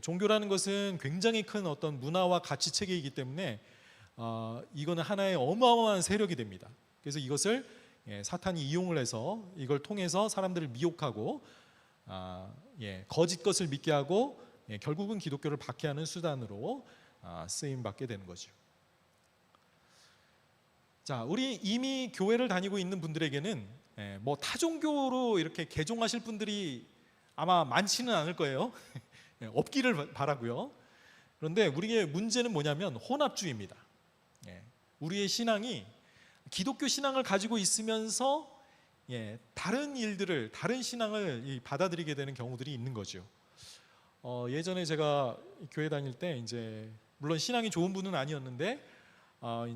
A: 종교라는 것은 굉장히 큰 어떤 문화와 가치 체계이기 때문에 이거는 하나의 어마어마한 세력이 됩니다. 그래서 이것을 사탄이 이용을 해서 이걸 통해서 사람들을 미혹하고 거짓 것을 믿게 하고 결국은 기독교를 박해하는 수단으로 쓰임 받게 되는 거죠. 자, 우리 이미 교회를 다니고 있는 분들에게는 뭐 타종교로 이렇게 개종하실 분들이 아마 많지는 않을 거예요. 없기를 바라고요. 그런데 우리의 문제는 뭐냐면 혼합주의입니다. 우리의 신앙이 기독교 신앙을 가지고 있으면서 다른 일들을, 다른 신앙을 받아들이게 되는 경우들이 있는 거죠. 예전에 제가 교회 다닐 때 이제 물론 신앙이 좋은 분은 아니었는데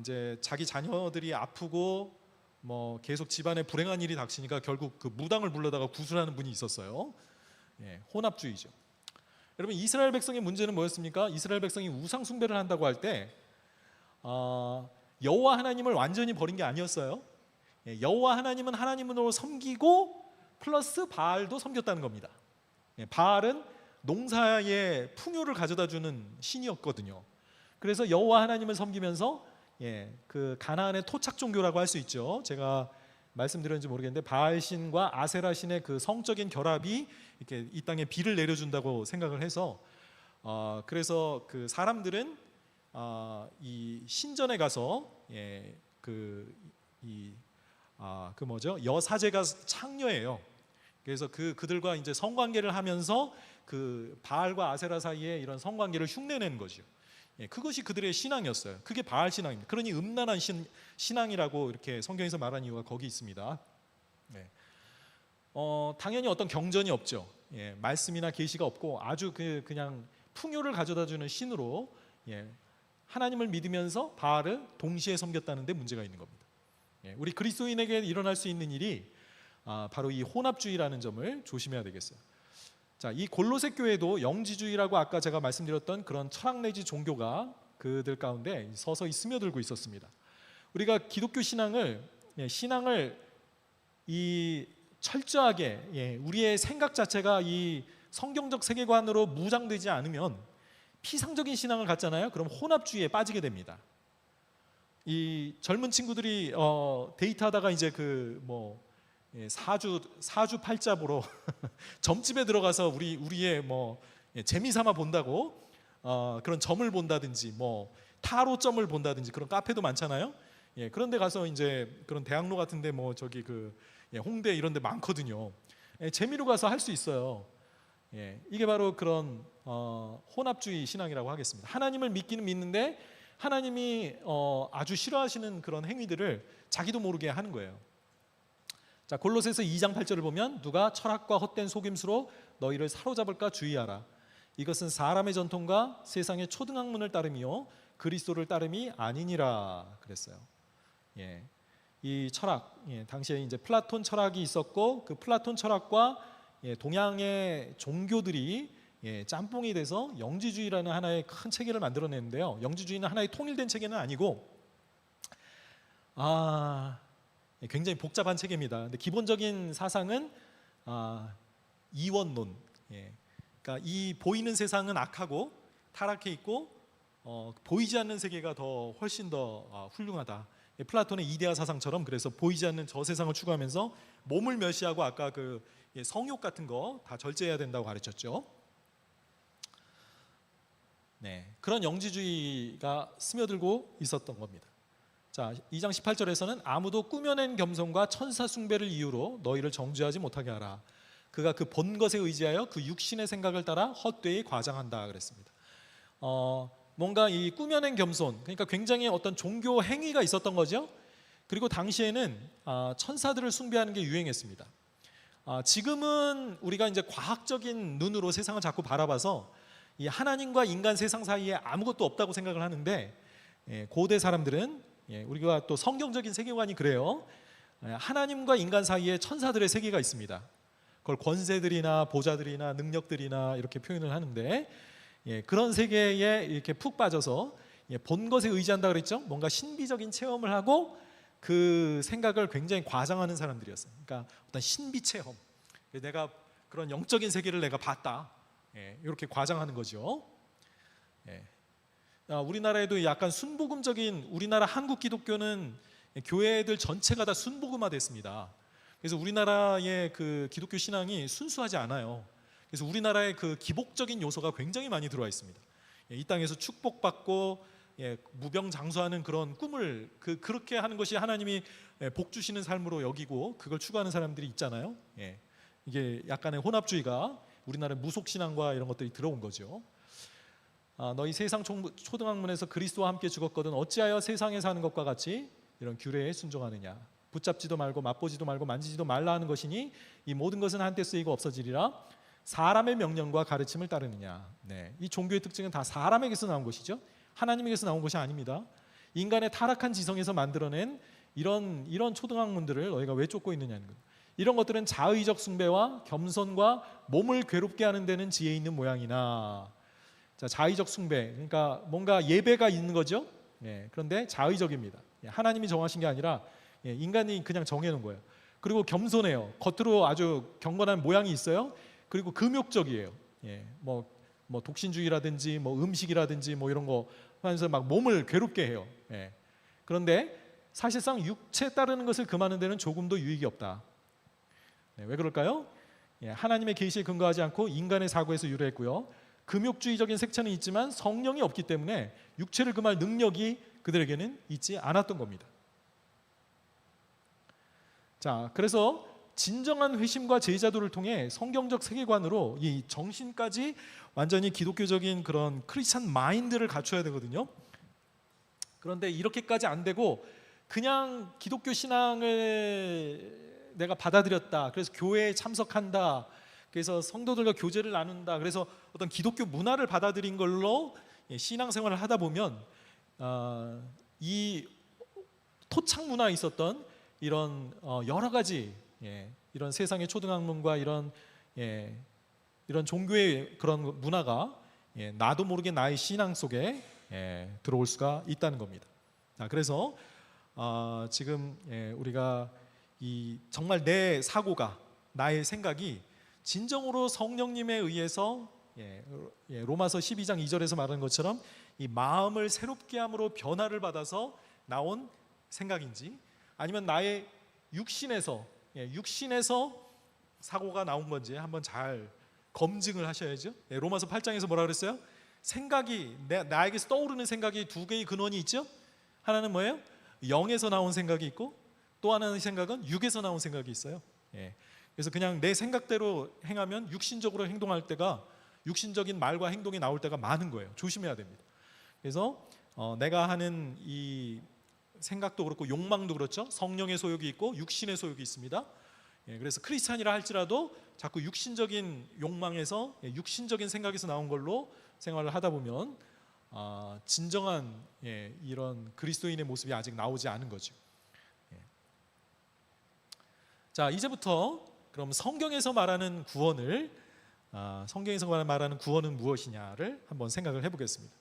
A: 이제 자기 자녀들이 아프고 뭐 계속 집안에 불행한 일이 닥치니까 결국 그 무당을 불러다가 구술하는 분이 있었어요. 혼합주의죠. 여러분, 이스라엘 백성의 문제는 뭐였습니까? 이스라엘 백성이 우상 숭배를 한다고 할 때 여호와 하나님을 완전히 버린 게 아니었어요. 여호와 하나님은 하나님으로 섬기고 플러스 바알도 섬겼다는 겁니다. 바알은 농사의 풍요를 가져다주는 신이었거든요. 그래서 여호와 하나님을 섬기면서 그 가나안의 토착 종교라고 할 수 있죠. 제가 말씀드렸는지 모르겠는데 바알 신과 아세라 신의 그 성적인 결합이 이렇게 이 땅에 비를 내려준다고 생각을 해서 그래서 그 사람들은 이 신전에 가서 여사제가 창녀예요. 그래서 그들과 이제 성관계를 하면서 그 바알과 아세라 사이에 이런 성관계를 흉내내는 거죠. 그것이 그들의 신앙이었어요. 그게 바알 신앙입니다. 그러니 음란한 신앙이라고 이렇게 성경에서 말한 이유가 거기 있습니다. 당연히 어떤 경전이 없죠. 말씀이나 계시가 없고 아주 그냥 풍요를 가져다주는 신으로 하나님을 믿으면서 바알을 동시에 섬겼다는 데 문제가 있는 겁니다. 우리 그리스도인에게 일어날 수 있는 일이 바로 이 혼합주의라는 점을 조심해야 되겠어요. 자, 이 골로새 교회도 영지주의라고 아까 제가 말씀드렸던 그런 철학 내지 종교가 그들 가운데 서서히 스며들고 있었습니다. 우리가 기독교 신앙을 이 철저하게 우리의 생각 자체가 이 성경적 세계관으로 무장되지 않으면 피상적인 신앙을 갖잖아요. 그럼 혼합주의에 빠지게 됩니다. 이 젊은 친구들이 데이트하다가 이제 사주 팔자 보러 점집에 들어가서 우리의 재미삼아 본다고 그런 점을 본다든지 타로점을 본다든지 그런 카페도 많잖아요. 그런데 가서 이제 그런 대학로 같은데 홍대 이런 데 많거든요. 재미로 가서 할 수 있어요. 이게 바로 그런 혼합주의 신앙이라고 하겠습니다. 하나님을 믿기는 믿는데 하나님이 아주 싫어하시는 그런 행위들을 자기도 모르게 하는 거예요. 자, 골로새서 2장 8절을 보면 누가 철학과 헛된 속임수로 너희를 사로잡을까 주의하라. 이것은 사람의 전통과 세상의 초등학문을 따름이요 그리스도를 따름이 아니니라 그랬어요. 이 철학, 당시에 이제 플라톤 철학이 있었고 그 플라톤 철학과 동양의 종교들이 짬뽕이 돼서 영지주의라는 하나의 큰 체계를 만들어냈는데요. 영지주의는 하나의 통일된 체계는 아니고 굉장히 복잡한 체계입니다. 근데 기본적인 사상은 이원론. 그러니까 이 보이는 세상은 악하고 타락해 있고 보이지 않는 세계가 훨씬 더 훌륭하다. 플라톤의 이데아 사상처럼 그래서 보이지 않는 저 세상을 추구하면서 몸을 멸시하고 아까 그 성욕 같은 거 다 절제해야 된다고 가르쳤죠. 그런 영지주의가 스며들고 있었던 겁니다. 자, 2장 18절에서는 아무도 꾸며낸 겸손과 천사 숭배를 이유로 너희를 정죄하지 못하게 하라. 그가 그 본 것에 의지하여 그 육신의 생각을 따라 헛되이 과장한다 그랬습니다. 뭔가 이 꾸며낸 겸손, 그러니까 굉장히 어떤 종교 행위가 있었던 거죠. 그리고 당시에는 천사들을 숭배하는 게 유행했습니다. 지금은 우리가 이제 과학적인 눈으로 세상을 자꾸 바라봐서 이 하나님과 인간 세상 사이에 아무것도 없다고 생각을 하는데 고대 사람들은 우리가 또 성경적인 세계관이 그래요. 하나님과 인간 사이에 천사들의 세계가 있습니다. 그걸 권세들이나 보좌들이나 능력들이나 이렇게 표현을 하는데 그런 세계에 이렇게 푹 빠져서 본 것에 의지한다 그랬죠. 뭔가 신비적인 체험을 하고 그 생각을 굉장히 과장하는 사람들이었어요. 그러니까 어떤 신비 체험, 내가 그런 영적인 세계를 내가 봤다, 이렇게 과장하는 거죠. 우리나라에도 약간 순복음적인, 우리나라 한국 기독교는 교회들 전체가 다 순복음화됐습니다. 그래서 우리나라의 그 기독교 신앙이 순수하지 않아요. 그래서 우리나라의 그 기복적인 요소가 굉장히 많이 들어와 있습니다. 이 땅에서 축복받고 무병장수하는 그런 꿈을 그렇게 하는 것이 하나님이 복 주시는 삶으로 여기고 그걸 추구하는 사람들이 있잖아요. 이게 약간의 혼합주의가 우리나라 무속신앙과 이런 것들이 들어온 거죠. 너희 세상 초등학문에서 그리스도와 함께 죽었거든 어찌하여 세상에 사는 것과 같이 이런 규례에 순종하느냐. 붙잡지도 말고 맛보지도 말고 만지지도 말라 하는 것이니 이 모든 것은 한때 쓰이고 없어지리라. 사람의 명령과 가르침을 따르느냐. 이 종교의 특징은 다 사람에게서 나온 것이죠. 하나님에게서 나온 것이 아닙니다. 인간의 타락한 지성에서 만들어낸 이런 초등학문들을 너희가 왜 쫓고 있느냐는 거예요. 이런 것들은 자의적 숭배와 겸손과 몸을 괴롭게 하는 데는 지혜 있는 모양이나. 자, 자의적 숭배, 그러니까 뭔가 예배가 있는 거죠. 그런데 자의적입니다. 하나님이 정하신 게 아니라 인간이 그냥 정해놓은 거예요. 그리고 겸손해요. 겉으로 아주 경건한 모양이 있어요. 그리고 금욕적이에요. 뭐 독신주의라든지 뭐 음식이라든지 뭐 이런 거 하면서 막 몸을 괴롭게 해요. 그런데 사실상 육체에 따르는 것을 금하는 데는 조금도 유익이 없다. 왜 그럴까요? 하나님의 계시에 근거하지 않고 인간의 사고에서 유래했고요. 금욕주의적인 색채는 있지만 성령이 없기 때문에 육체를 금할 능력이 그들에게는 있지 않았던 겁니다. 자, 그래서 진정한 회심과 제자도를 통해 성경적 세계관으로 이 정신까지 완전히 기독교적인 그런 크리스찬 마인드를 갖춰야 되거든요. 그런데 이렇게까지 안 되고 그냥 기독교 신앙을 내가 받아들였다. 그래서 교회에 참석한다. 그래서 성도들과 교제를 나눈다. 그래서 어떤 기독교 문화를 받아들인 걸로 신앙생활을 하다 보면 이 토착 문화에 있었던 이런 여러 가지 이런 세상의 초등학문과 이런 종교의 그런 문화가 나도 모르게 나의 신앙 속에 들어올 수가 있다는 겁니다. 그래서 지금 우리가 정말 내 사고가, 나의 생각이 진정으로 성령님에 의해서 로마서 12장 2절에서 말하는 것처럼 이 마음을 새롭게 함으로 변화를 받아서 나온 생각인지, 아니면 나의 육신에서 사고가 나온 건지 한번 잘 검증을 하셔야죠. 로마서 8장에서 뭐라 그랬어요? 생각이 나에게서 떠오르는 생각이 두 개의 근원이 있죠. 하나는 뭐예요? 영에서 나온 생각이 있고, 또 하나의 생각은 육에서 나온 생각이 있어요. 그래서 그냥 내 생각대로 행하면 육신적으로 행동할 때가, 육신적인 말과 행동이 나올 때가 많은 거예요. 조심해야 됩니다. 그래서 내가 하는 이 생각도 그렇고 욕망도 그렇죠. 성령의 소욕이 있고 육신의 소욕이 있습니다. 그래서 크리스찬이라 할지라도 자꾸 육신적인 욕망에서, 육신적인 생각에서 나온 걸로 생활을 하다 보면 진정한 이런 그리스도인의 모습이 아직 나오지 않은 거죠. 자, 이제부터 그럼 성경에서 말하는 구원은 무엇이냐를 한번 생각을 해보겠습니다.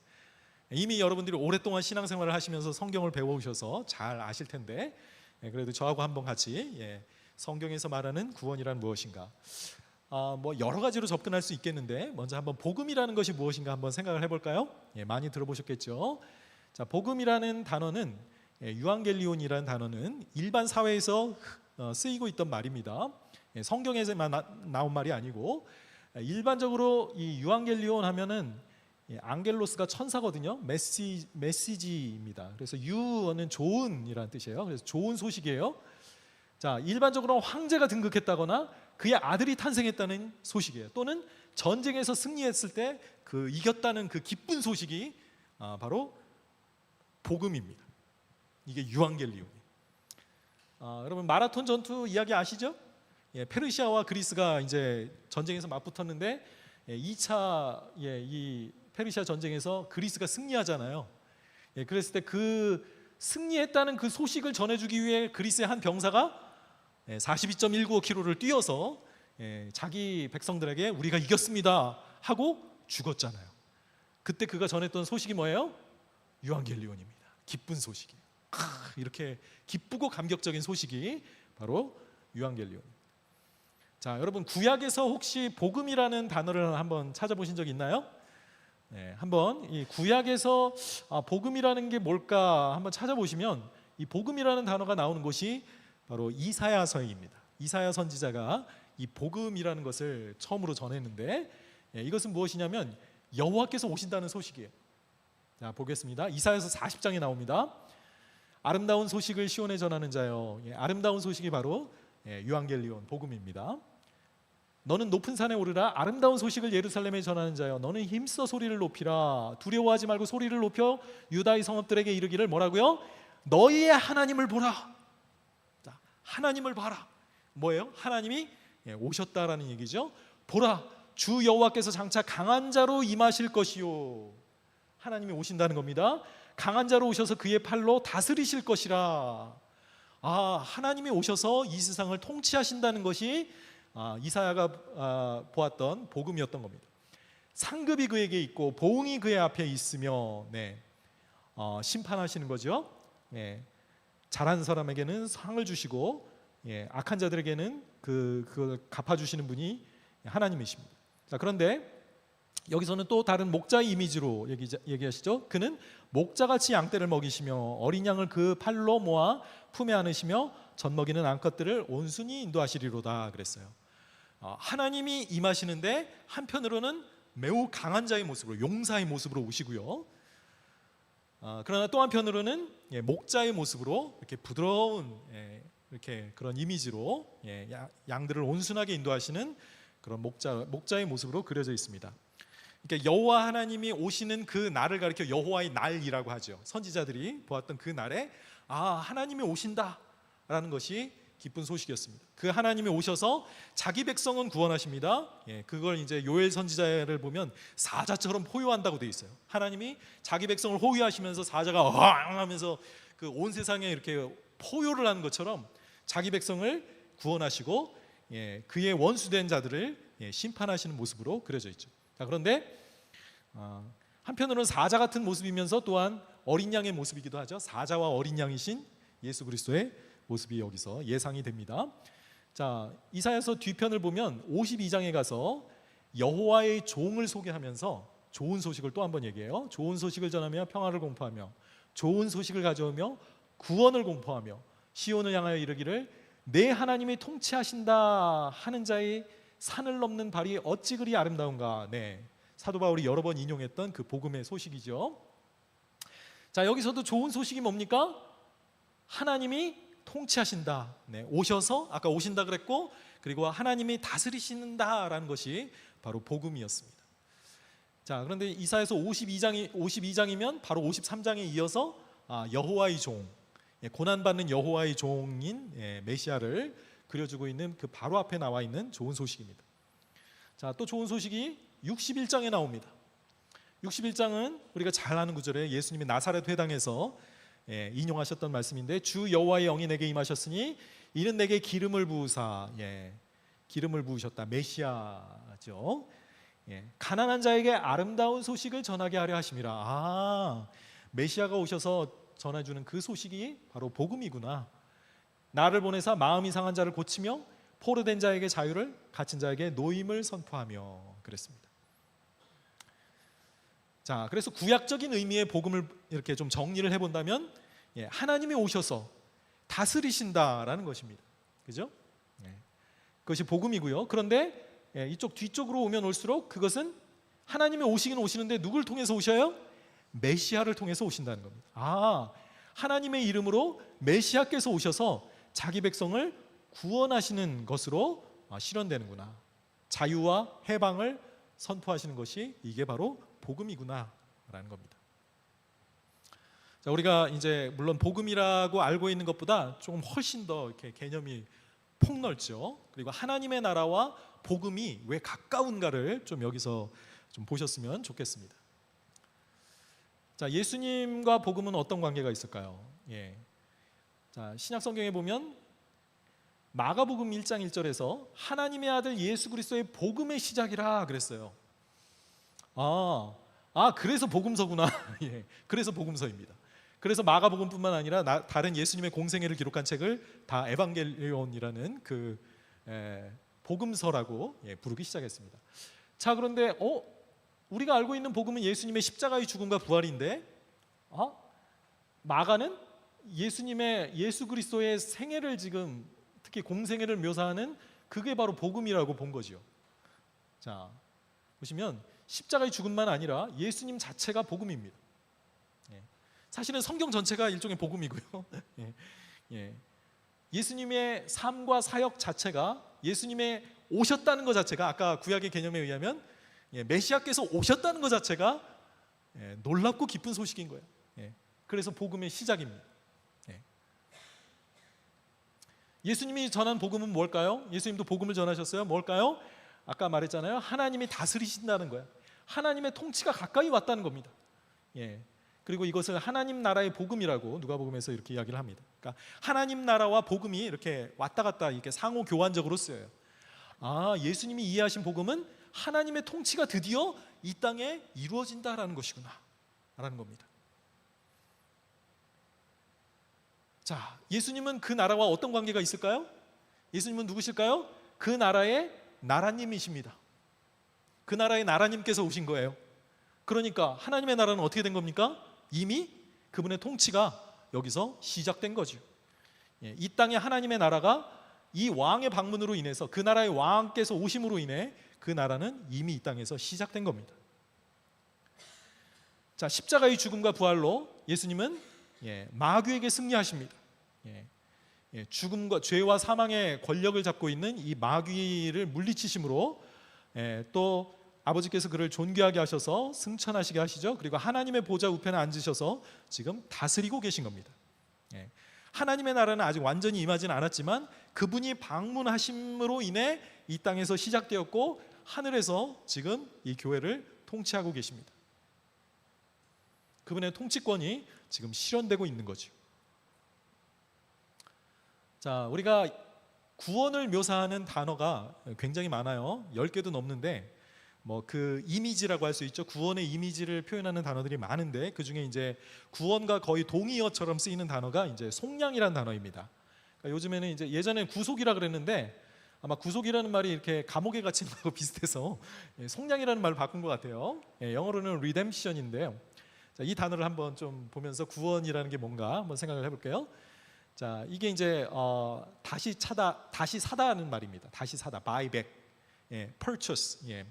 A: 이미 여러분들이 오랫동안 신앙생활을 하시면서 성경을 배워오셔서 잘 아실 텐데, 그래도 저하고 한번 같이 성경에서 말하는 구원이란 무엇인가, 뭐 여러 가지로 접근할 수 있겠는데 먼저 한번 복음이라는 것이 무엇인가 한번 생각을 해볼까요? 많이 들어보셨겠죠. 자, 복음이라는 단어는, 유앙겔리온이라는 단어는 일반 사회에서 쓰이고 있던 말입니다. 성경에서만 나온 말이 아니고, 일반적으로 이 유앙겔리온 하면은 앙겔로스가 천사거든요. 메시지입니다. 그래서 유는 좋은이라는 뜻이에요. 그래서 좋은 소식이에요. 자, 일반적으로 황제가 등극했다거나 그의 아들이 탄생했다는 소식이에요. 또는 전쟁에서 승리했을 때 그 이겼다는 그 기쁜 소식이 바로 복음입니다. 이게 유앙겔리온. 여러분 마라톤 전투 이야기 아시죠? 페르시아와 그리스가 이제 전쟁에서 맞붙었는데 2차 이 페르시아 전쟁에서 그리스가 승리하잖아요. 그랬을 때 그 승리했다는 그 소식을 전해주기 위해 그리스의 한 병사가 42.195km를 뛰어서 자기 백성들에게 우리가 이겼습니다 하고 죽었잖아요. 그때 그가 전했던 소식이 뭐예요? 유앙겔리온입니다. 기쁜 소식이에요. 이렇게 기쁘고 감격적인 소식이 바로 유앙겔리온. 자, 여러분 구약에서 혹시 복음이라는 단어를 한번 찾아보신 적 있나요? 네, 한번 이 구약에서 복음이라는 게 뭘까 한번 찾아보시면 이 복음이라는 단어가 나오는 곳이 바로 이사야서입니다. 이사야 선지자가 이 복음이라는 것을 처음으로 전했는데, 이것은 무엇이냐면 여호와께서 오신다는 소식이에요. 자, 보겠습니다. 이사야서 40장에 나옵니다. 아름다운 소식을 시온에 전하는 자여. 아름다운 소식이 바로 유앙겔리온 복음입니다. 너는 높은 산에 오르라. 아름다운 소식을 예루살렘에 전하는 자여. 너는 힘써 소리를 높이라. 두려워하지 말고 소리를 높여 유다의 성읍들에게 이르기를 뭐라고요? 너희의 하나님을 보라. 자, 하나님을 봐라. 뭐예요? 하나님이 오셨다라는 얘기죠. 보라, 주 여호와께서 장차 강한 자로 임하실 것이요. 하나님이 오신다는 겁니다. 강한 자로 오셔서 그의 팔로 다스리실 것이라. 하나님이 오셔서 이 세상을 통치하신다는 것이 이사야가 보았던 복음이었던 겁니다. 상급이 그에게 있고 보응이 그의 앞에 있으며, 심판하시는 거죠. 잘한 사람에게는 상을 주시고, 악한 자들에게는 그걸 갚아주시는 분이 하나님이십니다. 자, 그런데 여기서는 또 다른 목자의 이미지로 얘기하시죠. 그는 목자같이 양떼를 먹이시며 어린 양을 그 팔로 모아 품에 안으시며 젖먹이는 암컷들을 온순히 인도하시리로다 그랬어요. 하나님이 임하시는데 한편으로는 매우 강한 자의 모습으로, 용사의 모습으로 오시고요. 그러나 또 한편으로는 목자의 모습으로 이렇게 부드러운 이렇게 그런 이미지로 양들을 온순하게 인도하시는 그런 목자의 모습으로 그려져 있습니다. 그러니까 여호와 하나님이 오시는 그 날을 가리켜 여호와의 날이라고 하죠. 선지자들이 보았던 그 날에 하나님이 오신다라는 것이 기쁜 소식이었습니다. 그 하나님이 오셔서 자기 백성은 구원하십니다. 그걸 이제 요엘 선지자를 보면 사자처럼 포효한다고 되어 있어요. 하나님이 자기 백성을 호위하시면서 사자가 어항 하면서 그 온 세상에 이렇게 포효를 하는 것처럼 자기 백성을 구원하시고 그의 원수된 자들을 심판하시는 모습으로 그려져 있죠. 자, 그런데 한편으로는 사자 같은 모습이면서 또한 어린 양의 모습이기도 하죠. 사자와 어린 양이신 예수 그리스도의 모습이 여기서 예상이 됩니다. 자, 이사야서 뒤편을 보면 52장에 가서 여호와의 종을 소개하면서 좋은 소식을 또 한 번 얘기해요. 좋은 소식을 전하며 평화를 공포하며 좋은 소식을 가져오며 구원을 공포하며 시온을 향하여 이르기를 내 하나님이 통치하신다 하는 자의 산을 넘는 발이 어찌 그리 아름다운가. 사도 바울이 여러 번 인용했던 그 복음의 소식이죠. 자, 여기서도 좋은 소식이 뭡니까? 하나님이 통치하신다. 오셔서 아까 오신다 그랬고, 그리고 하나님이 다스리신다라는 것이 바로 복음이었습니다. 자, 그런데 이사야서 52장이면 바로 53장에 이어서 여호와의 종, 고난받는 여호와의 종인 메시아를 그려주고 있는 그 바로 앞에 나와 있는 좋은 소식입니다. 자, 또 좋은 소식이 61장에 나옵니다. 61장은 우리가 잘 아는 구절에 예수님이 나사렛 회당에서 인용하셨던 말씀인데, 주 여호와의 영이 내게 임하셨으니 이는 내게 기름을 부으사, 기름을 부으셨다. 메시아죠. 가난한 자에게 아름다운 소식을 전하게 하려 하심이라. 메시아가 오셔서 전해주는 그 소식이 바로 복음이구나. 나를 보내사 마음이 상한 자를 고치며 포로된 자에게 자유를, 갇힌 자에게 노임을 선포하며 그랬습니다. 자, 그래서 구약적인 의미의 복음을 이렇게 좀 정리를 해본다면 하나님이 오셔서 다스리신다라는 것입니다. 그죠? 그것이 복음이고요. 그런데 이쪽 뒤쪽으로 오면 올수록 그것은 하나님이 오시긴 오시는데 누굴 통해서 오셔요? 메시아를 통해서 오신다는 겁니다. 하나님의 이름으로 메시아께서 오셔서 자기 백성을 구원하시는 것으로 실현되는구나. 자유와 해방을 선포하시는 것이 이게 바로 복음이구나라는 겁니다. 자, 우리가 이제 물론 복음이라고 알고 있는 것보다 조금 훨씬 더 이렇게 개념이 폭넓죠. 그리고 하나님의 나라와 복음이 왜 가까운가를 좀 여기서 좀 보셨으면 좋겠습니다. 자, 예수님과 복음은 어떤 관계가 있을까요? 자, 신약 성경에 보면 마가복음 1장 1절에서 하나님의 아들 예수 그리스도의 복음의 시작이라 그랬어요. 아, 그래서 복음서구나. 예, 그래서 복음서입니다. 그래서 마가복음뿐만 아니라 다른 예수님의 공생애를 기록한 책을 다 에반겔리온이라는 그 복음서라고 부르기 시작했습니다. 자, 그런데 우리가 알고 있는 복음은 예수님의 십자가의 죽음과 부활인데 마가는 예수 그리스도의 생애를 지금 특히 공생애를 묘사하는 그게 바로 복음이라고 본 거죠. 자, 보시면 십자가의 죽음만 아니라 예수님 자체가 복음입니다. 사실은 성경 전체가 일종의 복음이고요. 예수님의 삶과 사역 자체가, 예수님의 오셨다는 것 자체가, 아까 구약의 개념에 의하면 메시아께서 오셨다는 것 자체가 놀랍고 기쁜 소식인 거예요. 그래서 복음의 시작입니다. 예수님이 전한 복음은 뭘까요? 예수님도 복음을 전하셨어요. 뭘까요? 아까 말했잖아요. 하나님이 다스리신다는 거예요. 하나님의 통치가 가까이 왔다는 겁니다. 그리고 이것을 하나님 나라의 복음이라고 누가복음에서 이렇게 이야기를 합니다. 그러니까 하나님 나라와 복음이 이렇게 왔다 갔다 이렇게 상호 교환적으로 쓰여요. 아, 예수님이 이해하신 복음은 하나님의 통치가 드디어 이 땅에 이루어진다라는 것이구나 라는 겁니다. 자, 예수님은 그 나라와 어떤 관계가 있을까요? 예수님은 누구실까요? 그 나라의 나라님이십니다. 그 나라의 나라님께서 오신 거예요. 그러니까 하나님의 나라는 어떻게 된 겁니까? 이미 그분의 통치가 여기서 시작된 거죠. 이 땅에 하나님의 나라가 이 왕의 방문으로 인해서, 그 나라의 왕께서 오심으로 인해 그 나라는 이미 이 땅에서 시작된 겁니다. 자, 십자가의 죽음과 부활로 예수님은 마귀에게 승리하십니다. 죽음과 죄와 사망의 권력을 잡고 있는 이 마귀를 물리치심으로 또 아버지께서 그를 존귀하게 하셔서 승천하시게 하시죠. 그리고 하나님의 보좌 우편에 앉으셔서 지금 다스리고 계신 겁니다. 하나님의 나라는 아직 완전히 임하지는 않았지만 그분이 방문하심으로 인해 이 땅에서 시작되었고 하늘에서 지금 이 교회를 통치하고 계십니다. 그분의 통치권이 지금 실현되고 있는 거죠. 자, 우리가 구원을 묘사하는 단어가 굉장히 많아요. 10개도 넘는데 그 이미지라고 할 수 있죠. 구원의 이미지를 표현하는 단어들이 많은데 그 중에 이제 구원과 거의 동의어처럼 쓰이는 단어가 이제 속량이라는 단어입니다. 그러니까 요즘에는 이제 예전에 구속이라 그랬는데 아마 구속이라는 말이 이렇게 감옥에 갇히는 거하고 비슷해서 속량이라는 말을 바꾼 것 같아요. 영어로는 redemption인데요. 자, 이 단어를 한번 좀 보면서 구원이라는 게 뭔가 한번 생각을 해볼게요. 자, 이게 이제 다시 사다는 말입니다. 다시 사다, buy back, purchase.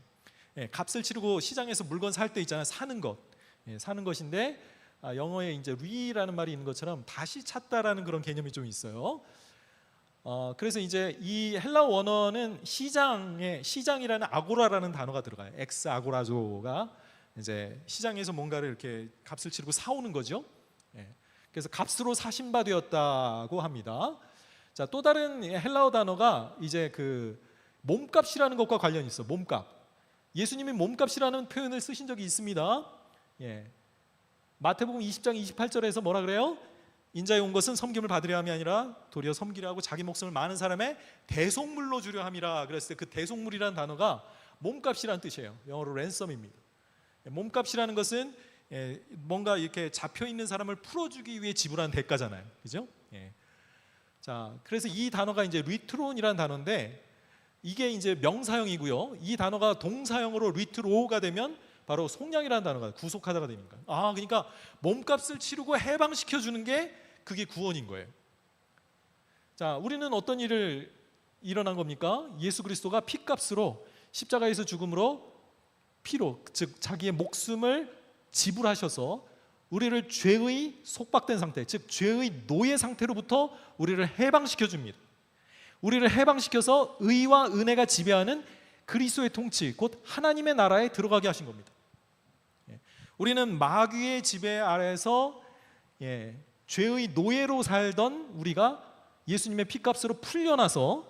A: 값을 치르고 시장에서 물건 살 때 있잖아요. 사는 것, 사는 것인데 영어에 이제 re라는 말이 있는 것처럼 다시 찾다라는 그런 개념이 좀 있어요. 그래서 이제 이 헬라 원어는 시장이라는 아고라라는 단어가 들어가요. 엑스 아고라조가 이제 시장에서 뭔가를 이렇게 값을 치르고 사오는 거죠. 그래서 값으로 사신바 되었다고 합니다. 자, 또 다른 헬라어 단어가 이제 그 몸값이라는 것과 관련이 있어. 몸값. 예수님이 몸값이라는 표현을 쓰신 적이 있습니다. 마태복음 20장 28절에서 뭐라 그래요? 인자에 온 것은 섬김을 받으려 함이 아니라 도리어 섬기려 하고 자기 목숨을 많은 사람의 대속물로 주려 함이라 그랬을 때 그 대속물이라는 단어가 몸값이라는 뜻이에요. 영어로 랜섬입니다. 몸값이라는 것은 뭔가 이렇게 잡혀 있는 사람을 풀어주기 위해 지불한 대가잖아요. 그죠? 자, 그래서 이 단어가 이제 리트론이라는 단어인데 이게 이제 명사형이고요. 이 단어가 동사형으로 리트로가 되면 바로 속량이라는 단어가 구속하다가 됩니다. 아, 그러니까 몸값을 치르고 해방시켜 주는 게 그게 구원인 거예요. 자, 우리는 어떤 일을 일어난 겁니까? 예수 그리스도가 피값으로 십자가에서 죽음으로 피로, 즉 자기의 목숨을 지불하셔서 우리를 죄의 속박된 상태, 즉 죄의 노예 상태로부터 우리를 해방시켜 줍니다. 우리를 해방시켜서 의와 은혜가 지배하는 그리스도의 통치, 곧 하나님의 나라에 들어가게 하신 겁니다. 우리는 마귀의 지배 아래서 죄의 노예로 살던 우리가 예수님의 피값으로 풀려나서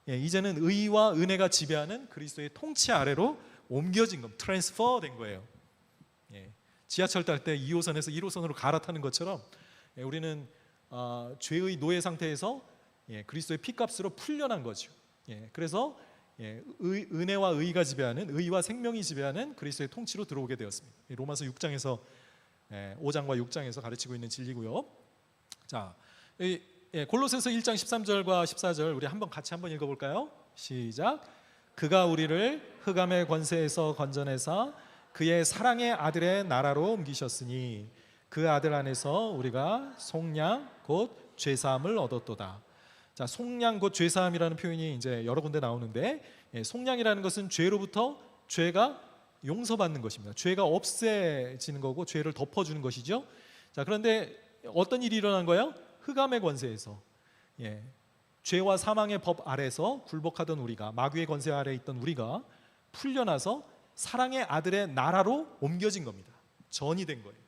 A: 이제는 의와 은혜가 지배하는 그리스도의 통치 아래로 옮겨진 것, 트랜스퍼 된 거예요. 지하철 탈 때 2호선에서 1호선으로 갈아타는 것처럼 우리는 죄의 노예 상태에서 그리스도의 피값으로 풀려난 거죠. 그래서 은혜와 의가 지배하는, 의와 생명이 지배하는 그리스도의 통치로 들어오게 되었습니다. 로마서 6장에서 5장과 6장에서 가르치고 있는 진리고요. 자, 골로새서 1장 13절과 14절 우리 같이 한번 읽어볼까요? 시작. 그가 우리를 흑암의 권세에서 건져내사 그의 사랑의 아들의 나라로 옮기셨으니 그 아들 안에서 우리가 속량 곧 죄사함을 얻었도다. 자, 속량 곧 죄사함이라는 표현이 이제 여러 군데 나오는데, 속량이라는 것은 죄로부터 죄가 용서받는 것입니다. 죄가 없애지는 거고 죄를 덮어주는 것이죠. 자, 그런데 어떤 일이 일어난 거예요? 흑암의 권세에서, 죄와 사망의 법 아래서 굴복하던 우리가, 마귀의 권세 아래에 있던 우리가 풀려나서 사랑의 아들의 나라로 옮겨진 겁니다. 전이 된 거예요.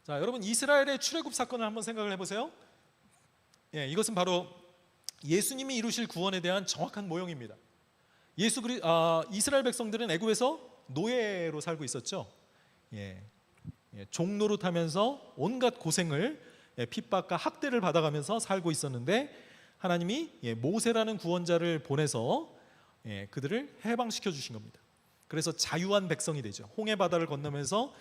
A: 자, 여러분, 이스라엘의 출애굽 사건을 한번 생각을 해보세요. 이것은 바로 예수님이 이루실 구원에 대한 정확한 모형입니다. 이스라엘 백성들은 애굽에서 노예로 살고 있었죠. 종노릇하면서 온갖 고생을, 핍박과 학대를 받아가면서 살고 있었는데, 하나님이 모세라는 구원자를 보내서 그들을 해방시켜 주신 겁니다. 그래서 자유한 백성이 되죠. 홍해 바다를 건너면서,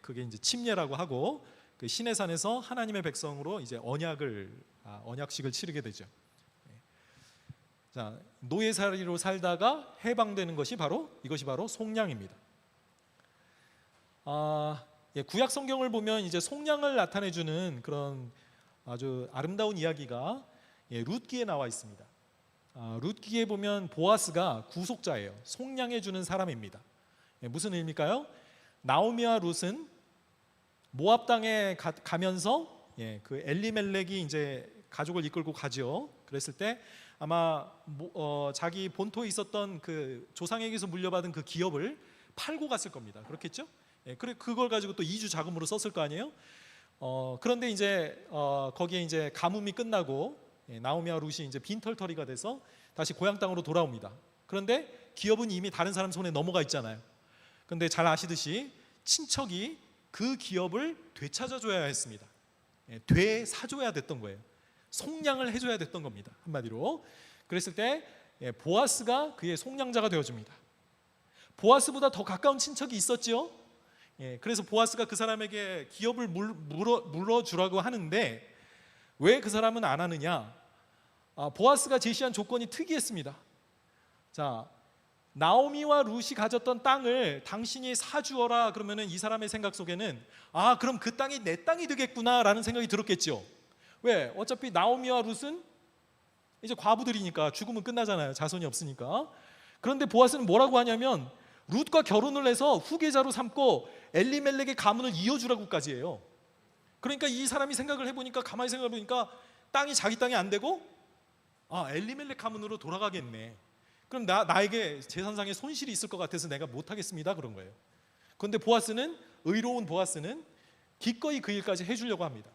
A: 그게 이제 침례라고 하고, 그 시내산에서 하나님의 백성으로 이제 언약식을 치르게 되죠. 자, 노예살이로 살다가 해방되는 것이 이것이 바로 속량입니다. 구약 성경을 보면 이제 속량을 나타내주는 그런 아주 아름다운 이야기가 룻기에 나와 있습니다. 룻기에 보면 보아스가 구속자예요. 속량해주는 사람입니다. 무슨 의미일까요? 나오미와 룻은 모압 땅에 가면서 그 엘리멜렉이 이제 가족을 이끌고 가죠. 그랬을 때 아마 자기 본토에 있었던 그 조상에게서 물려받은 그 기업을 팔고 갔을 겁니다. 그렇겠죠? 그걸 가지고 또 이주 자금으로 썼을 거 아니에요? 그런데 이제 거기에 이제 가뭄이 끝나고 나오미와 룻이 이제 빈털터리가 돼서 다시 고향 땅으로 돌아옵니다. 그런데 기업은 이미 다른 사람 손에 넘어가 있잖아요. 근데 잘 아시듯이 친척이 그 기업을 되찾아줘야 했습니다. 되사줘야 됐던 거예요. 속량을 해줘야 됐던 겁니다. 한마디로. 그랬을 때 보아스가 그의 속량자가 되어줍니다. 보아스보다 더 가까운 친척이 있었죠. 그래서 보아스가 그 사람에게 기업을 물어주라고 하는데 왜 그 사람은 안 하느냐? 보아스가 제시한 조건이 특이했습니다. 자, 나오미와 룻이 가졌던 땅을 당신이 사주어라 그러면은 이 사람의 생각 속에는 그럼 그 땅이 내 땅이 되겠구나라는 생각이 들었겠죠. 왜? 어차피 나오미와 룻은 이제 과부들이니까 죽으면 끝나잖아요. 자손이 없으니까. 그런데 보아스는 뭐라고 하냐면 룻과 결혼을 해서 후계자로 삼고 엘리멜렉의 가문을 이어주라고까지 해요. 그러니까 이 사람이 가만히 생각해 보니까 땅이 자기 땅이 안 되고 엘리멜렉 가문으로 돌아가겠네. 그럼 나에게 재산상의 손실이 있을 것 같아서 내가 못하겠습니다 그런 거예요. 그런데 의로운 보아스는 기꺼이 그 일까지 해주려고 합니다.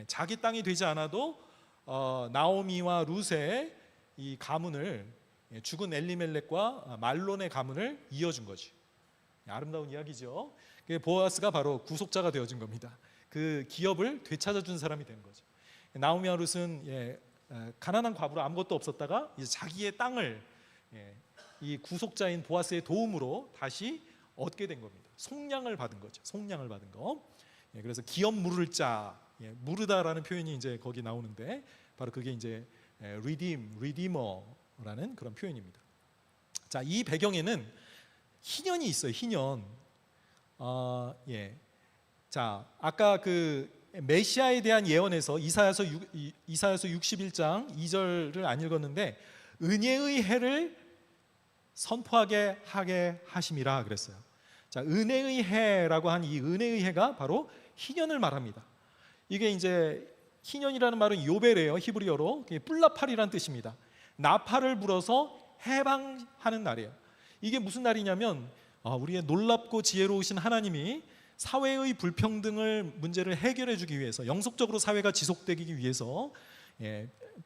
A: 자기 땅이 되지 않아도 나오미와 룻의 이 가문을, 죽은 엘리멜렉과 말론의 가문을 이어준 거죠. 아름다운 이야기죠. 보아스가 바로 구속자가 되어준 겁니다. 그 기업을 되찾아준 사람이 된 거죠. 나오미와 룻은 가난한 과부로 아무것도 없었다가 이제 자기의 땅을 이 구속자인 보아스의 도움으로 다시 얻게 된 겁니다. 속량을 받은 거죠. 속량을 받은 거. 그래서 기업 물을 자, 무르다라는 표현이 이제 거기 나오는데 바로 그게 이제 리디머라는 그런 표현입니다. 자, 이 배경에는 희년이 있어요. 희년. 자, 아까 그 메시아에 대한 예언에서 이사야서 61장 2절을 안 읽었는데 은혜의 해를 선포하게 하게 하심이라 그랬어요. 자, 은혜의 해라고 한 이 은혜의 해가 바로 희년을 말합니다. 이게 이제 희년이라는 말은 요벨이에요. 히브리어로 뿔나팔이라는 뜻입니다. 나팔을 불어서 해방하는 날이에요. 이게 무슨 날이냐면 우리의 놀랍고 지혜로우신 하나님이 사회의 불평등을 문제를 해결해 주기 위해서, 영속적으로 사회가 지속되기 위해서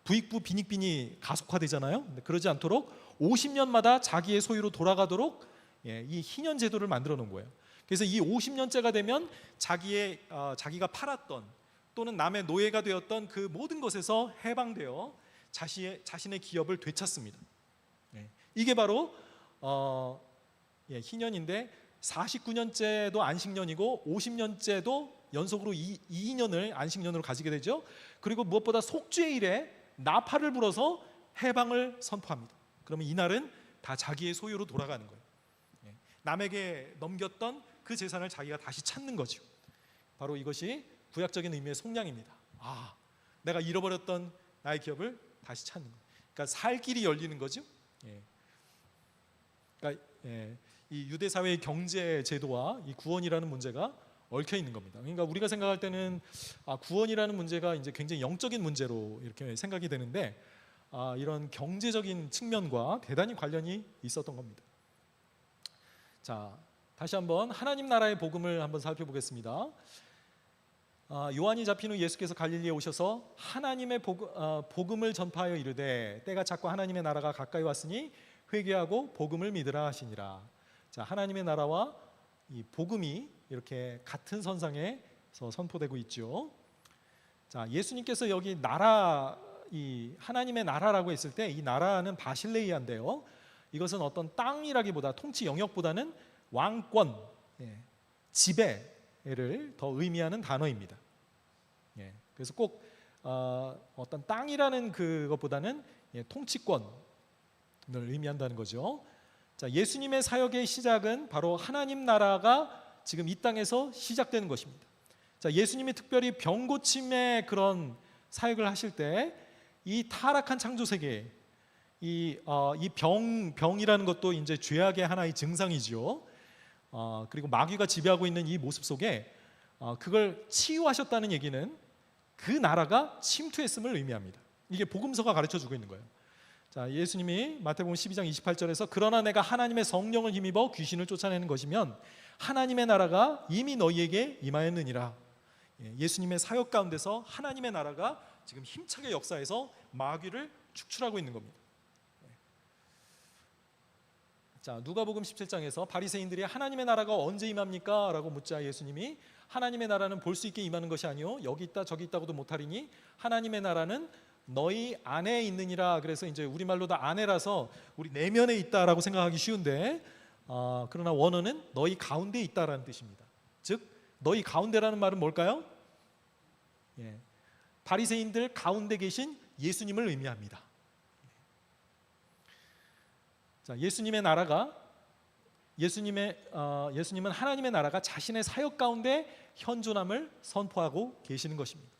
A: 부익부 빈익빈이 가속화되잖아요. 근데 그러지 않도록 50년마다 자기의 소유로 돌아가도록 이 희년 제도를 만들어 놓은 거예요. 그래서 이 50년째가 되면 자기가 팔았던 또는 남의 노예가 되었던 그 모든 것에서 해방되어 자신의 기업을 되찾습니다. 이게 바로 희년인데 49년째도 안식년이고 50년째도 연속으로 2년을 안식년으로 가지게 되죠. 그리고 무엇보다 속죄일에 나팔을 불어서 해방을 선포합니다. 그러면 이날은 다 자기의 소유로 돌아가는 거예요. 남에게 넘겼던 그 재산을 자기가 다시 찾는 거죠. 바로 이것이 구약적인 의미의 속량입니다. 내가 잃어버렸던 나의 기업을 다시 찾는 거예요. 그러니까 살 길이 열리는 거죠. 그러니까 이 유대 사회의 경제 제도와 이 구원이라는 문제가 얽혀 있는 겁니다. 그러니까 우리가 생각할 때는 구원이라는 문제가 이제 굉장히 영적인 문제로 이렇게 생각이 되는데 이런 경제적인 측면과 대단히 관련이 있었던 겁니다. 자, 다시 한번 하나님 나라의 복음을 한번 살펴보겠습니다. 요한이 잡힌 후 예수께서 갈릴리에 오셔서 하나님의 복음을 전파하여 이르되 때가 찼고 하나님의 나라가 가까이 왔으니 회개하고 복음을 믿으라 하시니라. 자, 하나님의 나라와 이 복음이 이렇게 같은 선상에서 선포되고 있죠. 자, 예수님께서 여기 나라, 이 하나님의 나라라고 했을 때 이 나라는 바실레이아인데요. 이것은 어떤 땅이라기보다 통치 영역보다는 왕권, 지배를 더 의미하는 단어입니다. 그래서 꼭 어떤 땅이라는 그것보다는 통치권을 의미한다는 거죠. 자, 예수님의 사역의 시작은 바로 하나님 나라가 지금 이 땅에서 시작되는 것입니다. 자, 예수님이 특별히 병 고침의 그런 사역을 하실 때 이 타락한 창조 세계, 이 병이라는 것도 이제 죄악의 하나의 증상이죠. 그리고 마귀가 지배하고 있는 이 모습 속에 그걸 치유하셨다는 얘기는 그 나라가 침투했음을 의미합니다. 이게 복음서가 가르쳐주고 있는 거예요. 자, 예수님이 마태복음 12장 28절에서 그러나 내가 하나님의 성령을 힘입어 귀신을 쫓아내는 것이면 하나님의 나라가 이미 너희에게 임하였느니라. 예수님의 사역 가운데서 하나님의 나라가 지금 힘차게 역사해서 마귀를 축출하고 있는 겁니다. 자, 누가복음 17장에서 바리새인들이 하나님의 나라가 언제 임합니까? 라고 묻자 예수님이 하나님의 나라는 볼 수 있게 임하는 것이 아니요 여기 있다 저기 있다고도 못하리니 하나님의 나라는 너희 안에 있느니라. 그래서 이제 우리말로 다 안에라서 우리 내면에 있다라고 생각하기 쉬운데 그러나 원어는 너희 가운데 있다라는 뜻입니다. 즉 너희 가운데라는 말은 뭘까요? 바리새인들 가운데 계신 예수님을 의미합니다. 자, 예수님은 하나님의 나라가 자신의 사역 가운데 현존함을 선포하고 계시는 것입니다.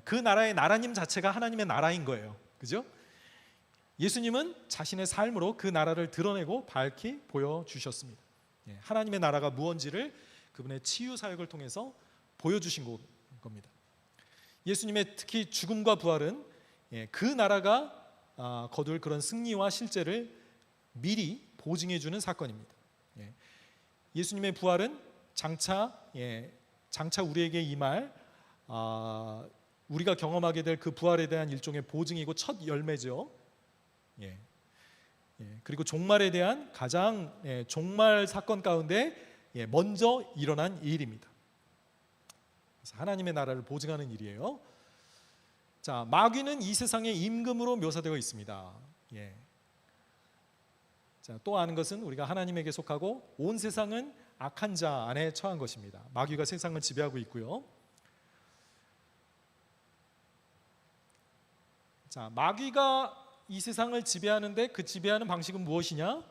A: 그 나라의 나라님 자체가 하나님의 나라인 거예요. 그죠? 예수님은 자신의 삶으로 그 나라를 드러내고 밝히 보여주셨습니다. 하나님의 나라가 무언지를 그분의 치유 사역을 통해서 보여주신 겁니다. 예수님의 특히 죽음과 부활은 그 나라가 거둘 그런 승리와 실제를 미리 보증해주는 사건입니다. 예수님의 부활은 장차 우리에게 임할 우리가 경험하게 될 그 부활에 대한 일종의 보증이고 첫 열매죠. 그리고 종말에 대한 가장 종말 사건 가운데 먼저 일어난 일입니다. 그래서 하나님의 나라를 보증하는 일이에요. 자, 마귀는 이 세상의 임금으로 묘사되어 있습니다. 자, 또 아는 것은 우리가 하나님에게 속하고 온 세상은 악한 자 안에 처한 것입니다. 마귀가 세상을 지배하고 있고요. 자, 마귀가 이 세상을 지배하는데 그 지배하는 방식은 무엇이냐?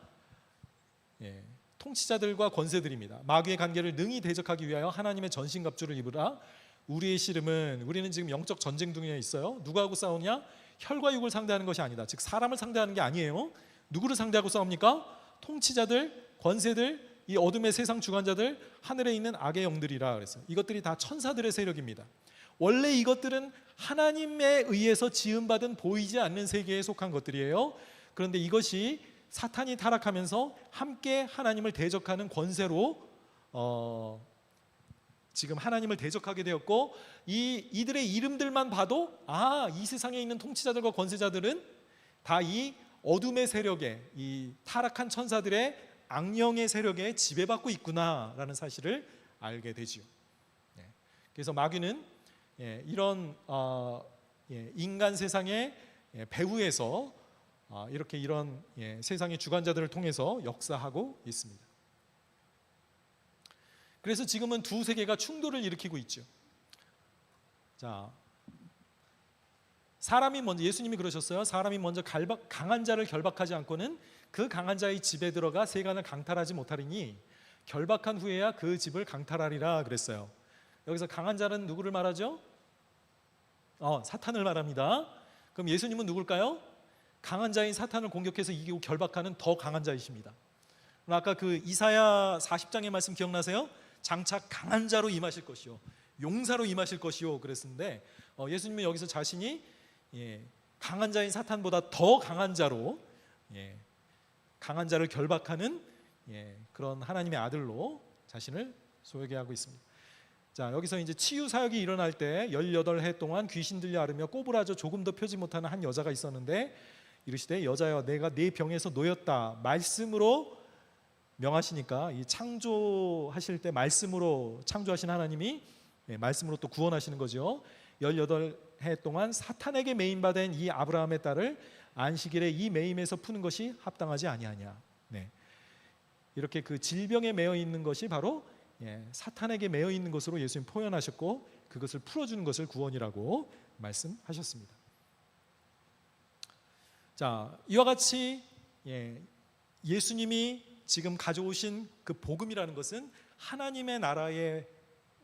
A: 통치자들과 권세들입니다. 마귀의 관계를 능히 대적하기 위하여 하나님의 전신갑주를 입으라. 우리의 씨름은 우리는 지금 영적 전쟁 중에 있어요. 누구하고 싸우냐? 혈과 육을 상대하는 것이 아니다. 즉 사람을 상대하는 게 아니에요. 누구를 상대하고 싸웁니까? 통치자들, 권세들, 이 어둠의 세상 주관자들, 하늘에 있는 악의 영들이라 그랬어요. 이것들이 다 천사들의 세력입니다. 원래 이것들은 하나님에 의해서 지음받은 보이지 않는 세계에 속한 것들이에요. 그런데 이것이 사탄이 타락하면서 함께 하나님을 대적하는 권세로 지금 하나님을 대적하게 되었고 이들의 이름들만 봐도 이 세상에 있는 통치자들과 권세자들은 다 이 어둠의 세력에 이 타락한 천사들의 악령의 세력에 지배받고 있구나라는 사실을 알게 되지요. 그래서 마귀는 이런 인간 세상의 배후에서 이렇게 이런 세상의 주관자들을 통해서 역사하고 있습니다. 그래서 지금은 두 세계가 충돌을 일으키고 있죠. 자, 사람이 먼저, 예수님이 그러셨어요. 사람이 먼저 강한 자를 결박하지 않고는 그 강한 자의 집에 들어가 세간을 강탈하지 못하리니 결박한 후에야 그 집을 강탈하리라 그랬어요. 여기서 강한 자는 누구를 말하죠? 사탄을 말합니다. 그럼 예수님은 누굴까요? 강한 자인 사탄을 공격해서 이기고 결박하는 더 강한 자이십니다. 아까 그 이사야 40장의 말씀 기억나세요? 장차 강한 자로 임하실 것이요 용사로 임하실 것이요 그랬는데 예수님은 여기서 자신이 강한 자인 사탄보다 더 강한 자로 강한 자를 결박하는 그런 하나님의 아들로 자신을 소개하고 있습니다. 자, 여기서 이제 치유 사역이 일어날 때 18해 동안 귀신 들려 앓으며 꼬부라져 조금 더 펴지 못하는 한 여자가 있었는데 이르시되 여자여 내가 네 병에서 놓였다 말씀으로 명하시니까 이 창조하실 때 말씀으로 창조하신 하나님이 말씀으로 또 구원하시는 거죠. 18해 동안 사탄에게 매임받은 이 아브라함의 딸을 안식일에 이 매임에서 푸는 것이 합당하지 아니하냐. 이렇게 그 질병에 매여 있는 것이 바로 사탄에게 매여 있는 것으로 예수님 표현하셨고 그것을 풀어주는 것을 구원이라고 말씀하셨습니다. 자, 이와 같이 예수님이 지금 가져오신 그 복음이라는 것은 하나님의 나라의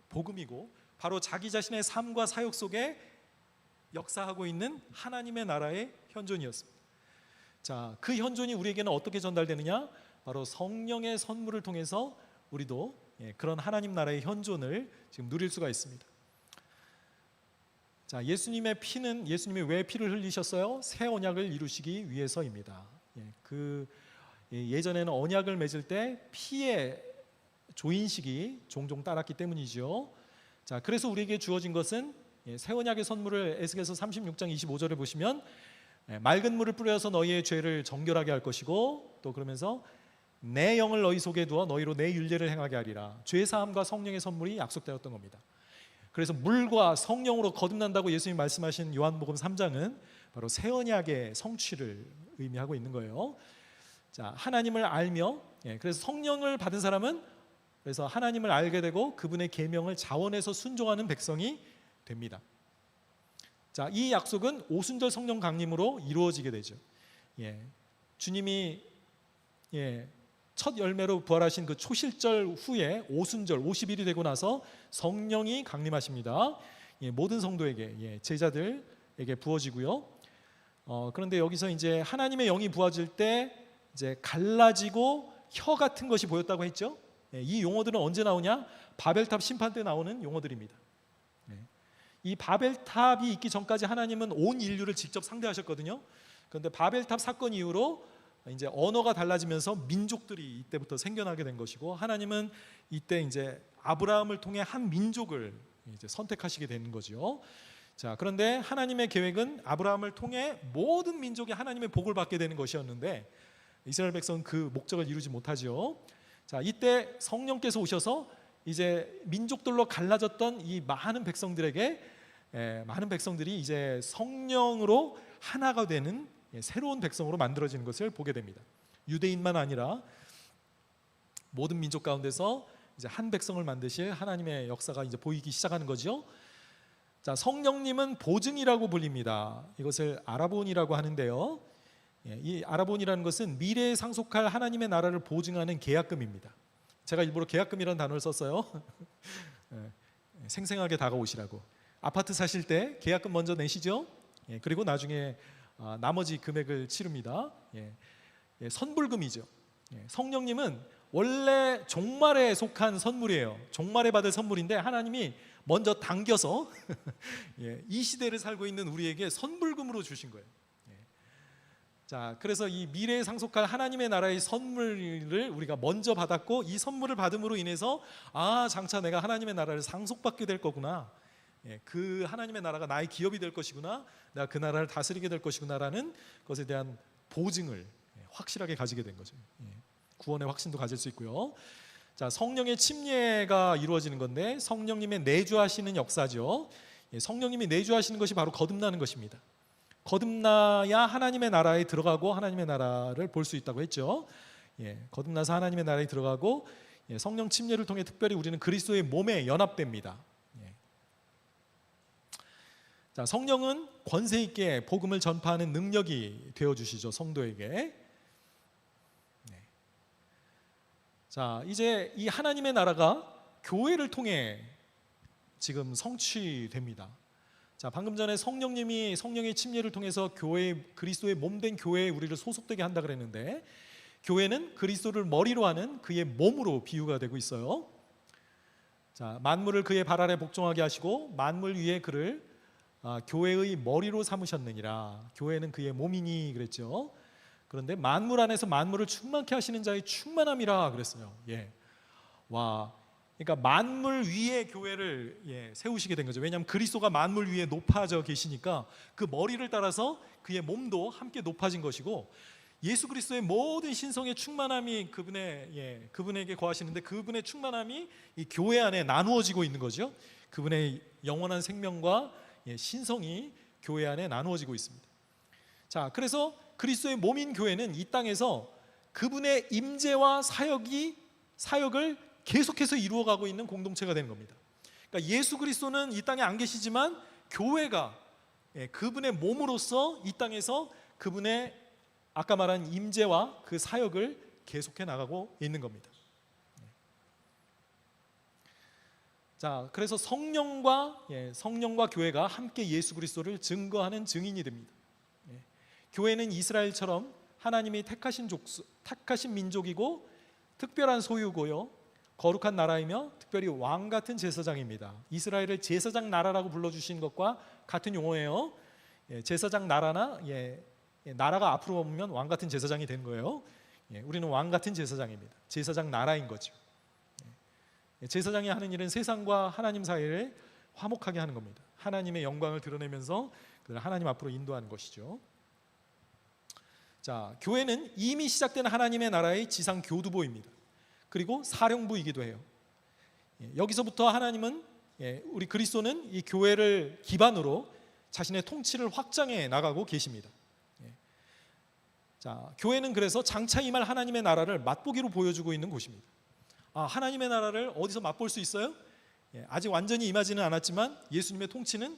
A: 복음이고 바로 자기 자신의 삶과 사역 속에 역사하고 있는 하나님의 나라의 현존이었습니다. 자, 그 현존이 우리에게는 어떻게 전달되느냐? 바로 성령의 선물을 통해서 우리도 그런 하나님 나라의 현존을 지금 누릴 수가 있습니다. 자, 예수님의 피는 예수님이 왜 피를 흘리셨어요? 새 언약을 이루시기 위해서입니다. 예전에는 언약을 맺을 때 피의 조인식이 종종 따랐기 때문이죠. 자, 그래서 우리에게 주어진 것은 새 언약의 선물을 에스겔서 36장 25절에 보시면 맑은 물을 뿌려서 너희의 죄를 정결하게 할 것이고 또 그러면서 내 영을 너희 속에 두어 너희로 내 율례를 행하게 하리라. 죄 사함과 성령의 선물이 약속되었던 겁니다. 그래서 물과 성령으로 거듭난다고 예수님이 말씀하신 요한복음 3장은 바로 새 언약의 성취를 의미하고 있는 거예요. 자, 하나님을 알며 그래서 성령을 받은 사람은 그래서 하나님을 알게 되고 그분의 계명을 자원해서 순종하는 백성이 됩니다. 자, 이 약속은 오순절 성령 강림으로 이루어지게 되죠. 주님이 첫 열매로 부활하신 그 초실절 후에 오순절 50일이 되고 나서 성령이 강림하십니다. 모든 성도에게 제자들에게 부어지고요. 그런데 여기서 이제 하나님의 영이 부어질 때 이제 갈라지고 혀 같은 것이 보였다고 했죠. 이 용어들은 언제 나오냐? 바벨탑 심판 때 나오는 용어들입니다. 이 바벨탑이 있기 전까지 하나님은 온 인류를 직접 상대하셨거든요. 그런데 바벨탑 사건 이후로 이제 언어가 달라지면서 민족들이 이때부터 생겨나게 된 것이고 하나님은 이때 이제 아브라함을 통해 한 민족을 이제 선택하시게 되는 거죠. 자, 그런데 하나님의 계획은 아브라함을 통해 모든 민족이 하나님의 복을 받게 되는 것이었는데 이스라엘 백성은 그 목적을 이루지 못하죠. 자, 이때 성령께서 오셔서 이제 민족들로 갈라졌던 이 많은 백성들에게 많은 백성들이 이제 성령으로 하나가 되는 새로운 백성으로 만들어지는 것을 보게 됩니다. 유대인만 아니라 모든 민족 가운데서 이제 한 백성을 만드실 하나님의 역사가 이제 보이기 시작하는 거죠. 자, 성령님은 보증이라고 불립니다. 이것을 아라본이라고 하는데요. 이 아라본이라는 것은 미래에 상속할 하나님의 나라를 보증하는 계약금입니다. 제가 일부러 계약금이라는 단어를 썼어요. 생생하게 다가오시라고. 아파트 사실 때 계약금 먼저 내시죠. 그리고 나중에 나머지 금액을 치릅니다. 선불금이죠. 성령님은 원래 종말에 속한 선물이에요. 종말에 받을 선물인데 하나님이 먼저 당겨서 이 시대를 살고 있는 우리에게 선불금으로 주신 거예요. 자, 그래서 이 미래에 상속할 하나님의 나라의 선물을 우리가 먼저 받았고 이 선물을 받음으로 인해서 장차 내가 하나님의 나라를 상속받게 될 거구나. 그 하나님의 나라가 나의 기업이 될 것이구나. 내가 그 나라를 다스리게 될 것이구나라는 것에 대한 보증을 확실하게 가지게 된 거죠. 구원의 확신도 가질 수 있고요. 자, 성령의 침례가 이루어지는 건데 성령님의 내주하시는 역사죠. 성령님이 내주하시는 것이 바로 거듭나는 것입니다. 거듭나야 하나님의 나라에 들어가고 하나님의 나라를 볼 수 있다고 했죠. 거듭나서 하나님의 나라에 들어가고 성령 침례를 통해 특별히 우리는 그리스도의 몸에 연합됩니다. 자, 성령은 권세 있게 복음을 전파하는 능력이 되어 주시죠, 성도에게. 자, 이제 이 하나님의 나라가 교회를 통해 지금 성취됩니다. 자, 방금 전에 성령님이 성령의 침례를 통해서 교회, 그리스도의 몸된 교회에 우리를 소속되게 한다 그랬는데, 교회는 그리스도를 머리로 하는 그의 몸으로 비유가 되고 있어요. 자, 만물을 그의 발 아래 복종하게 하시고 만물 위에 그를 교회의 머리로 삼으셨느니라. 교회는 그의 몸이니 그랬죠. 그런데 만물 안에서 만물을 충만케 하시는 자의 충만함이라 그랬어요. 와, 그러니까 만물 위에 교회를 세우시게 된 거죠. 왜냐하면 그리스도가 만물 위에 높아져 계시니까 그 머리를 따라서 그의 몸도 함께 높아진 것이고, 예수 그리스도의 모든 신성의 충만함이 그분에게 거하시는데, 그분의 충만함이 이 교회 안에 나누어지고 있는 거죠. 그분의 영원한 생명과 신성이 교회 안에 나누어지고 있습니다. 자, 그래서 그리스도의 몸인 교회는 이 땅에서 그분의 임재와 사역을 계속해서 이루어가고 있는 공동체가 되는 겁니다. 그러니까 예수 그리스도는 이 땅에 안 계시지만 교회가 그분의 몸으로서 이 땅에서 그분의 아까 말한 임재와 그 사역을 계속해 나가고 있는 겁니다. 자, 그래서 성령과 교회가 함께 예수 그리스도를 증거하는 증인이 됩니다. 교회는 이스라엘처럼 하나님이 택하신 민족이고 특별한 소유고요, 거룩한 나라이며 특별히 왕 같은 제사장입니다. 이스라엘을 제사장 나라라고 불러주신 것과 같은 용어예요. 제사장 나라나 나라가 앞으로 오면 왕 같은 제사장이 되는 거예요. 우리는 왕 같은 제사장입니다. 제사장 나라인 거죠. 제사장이 하는 일은 세상과 하나님 사이를 화목하게 하는 겁니다. 하나님의 영광을 드러내면서 그들을 하나님 앞으로 인도하는 것이죠. 자, 교회는 이미 시작된 하나님의 나라의 지상 교두보입니다. 그리고 사령부이기도 해요. 여기서부터 하나님은, 우리 그리스도는 이 교회를 기반으로 자신의 통치를 확장해 나가고 계십니다. 자, 교회는 그래서 장차 임할 하나님의 나라를 맛보기로 보여주고 있는 곳입니다. 하나님의 나라를 어디서 맛볼 수 있어요? 아직 완전히 임하지는 않았지만 예수님의 통치는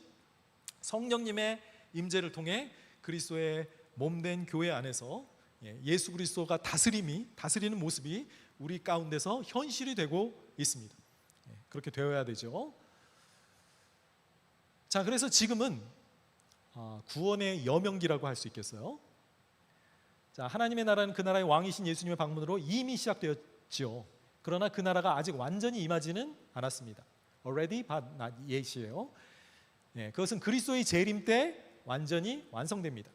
A: 성령님의 임재를 통해 그리스도의 몸된 교회 안에서 예수 그리스도가 다스리는 모습이 우리 가운데서 현실이 되고 있습니다. 그렇게 되어야 되죠. 자, 그래서 지금은 구원의 여명기라고 할 수 있겠어요. 자, 하나님의 나라는 그 나라의 왕이신 예수님의 방문으로 이미 시작되었죠. 그러나 그 나라가 아직 완전히 임하지는 않았습니다. Already but not yet이에요. 그것은 그리스도의 재림 때 완전히 완성됩니다.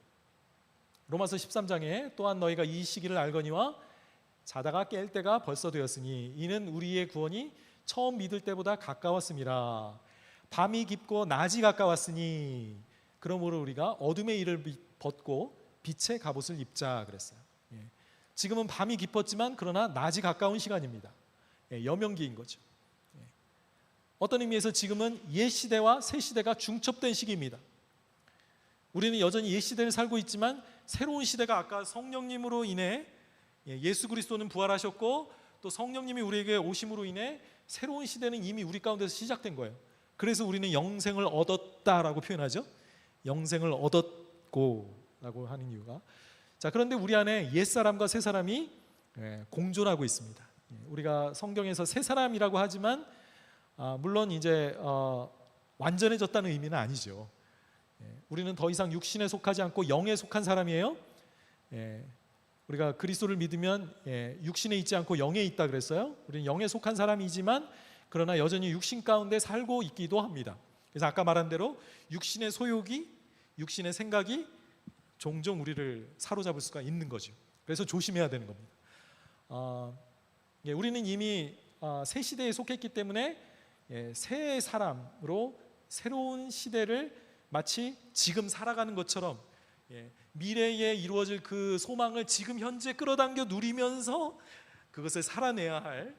A: 로마서 13장에 또한 너희가 이 시기를 알거니와 자다가 깰 때가 벌써 되었으니 이는 우리의 구원이 처음 믿을 때보다 가까웠음이라. 밤이 깊고 낮이 가까웠으니 그러므로 우리가 어둠의 일을 벗고 빛의 갑옷을 입자 그랬어요. 지금은 밤이 깊었지만 그러나 낮이 가까운 시간입니다. 여명기인 거죠. 어떤 의미에서 지금은 옛 시대와 새 시대가 중첩된 시기입니다. 우리는 여전히 옛 시대를 살고 있지만 새로운 시대가 아까 성령님으로 인해 예수 그리스도는 부활하셨고 또 성령님이 우리에게 오심으로 인해 새로운 시대는 이미 우리 가운데서 시작된 거예요. 그래서 우리는 영생을 얻었다라고 표현하죠. 영생을 얻었고 라고 하는 이유가, 자, 그런데 우리 안에 옛사람과 새사람이 공존하고 있습니다. 우리가 성경에서 새사람이라고 하지만 물론 이제 완전해졌다는 의미는 아니죠. 우리는 더 이상 육신에 속하지 않고 영에 속한 사람이에요. 우리가 그리스도를 믿으면 육신에 있지 않고 영에 있다 그랬어요. 우리는 영에 속한 사람이지만 그러나 여전히 육신 가운데 살고 있기도 합니다. 그래서 아까 말한 대로 육신의 소욕이, 육신의 생각이 종종 우리를 사로잡을 수가 있는 거죠. 그래서 조심해야 되는 겁니다. 우리는 이미 새 시대에 속했기 때문에 새 사람으로 새로운 시대를 마치 지금 살아가는 것처럼 미래에 이루어질 그 소망을 지금 현재 끌어당겨 누리면서 그것을 살아내야 할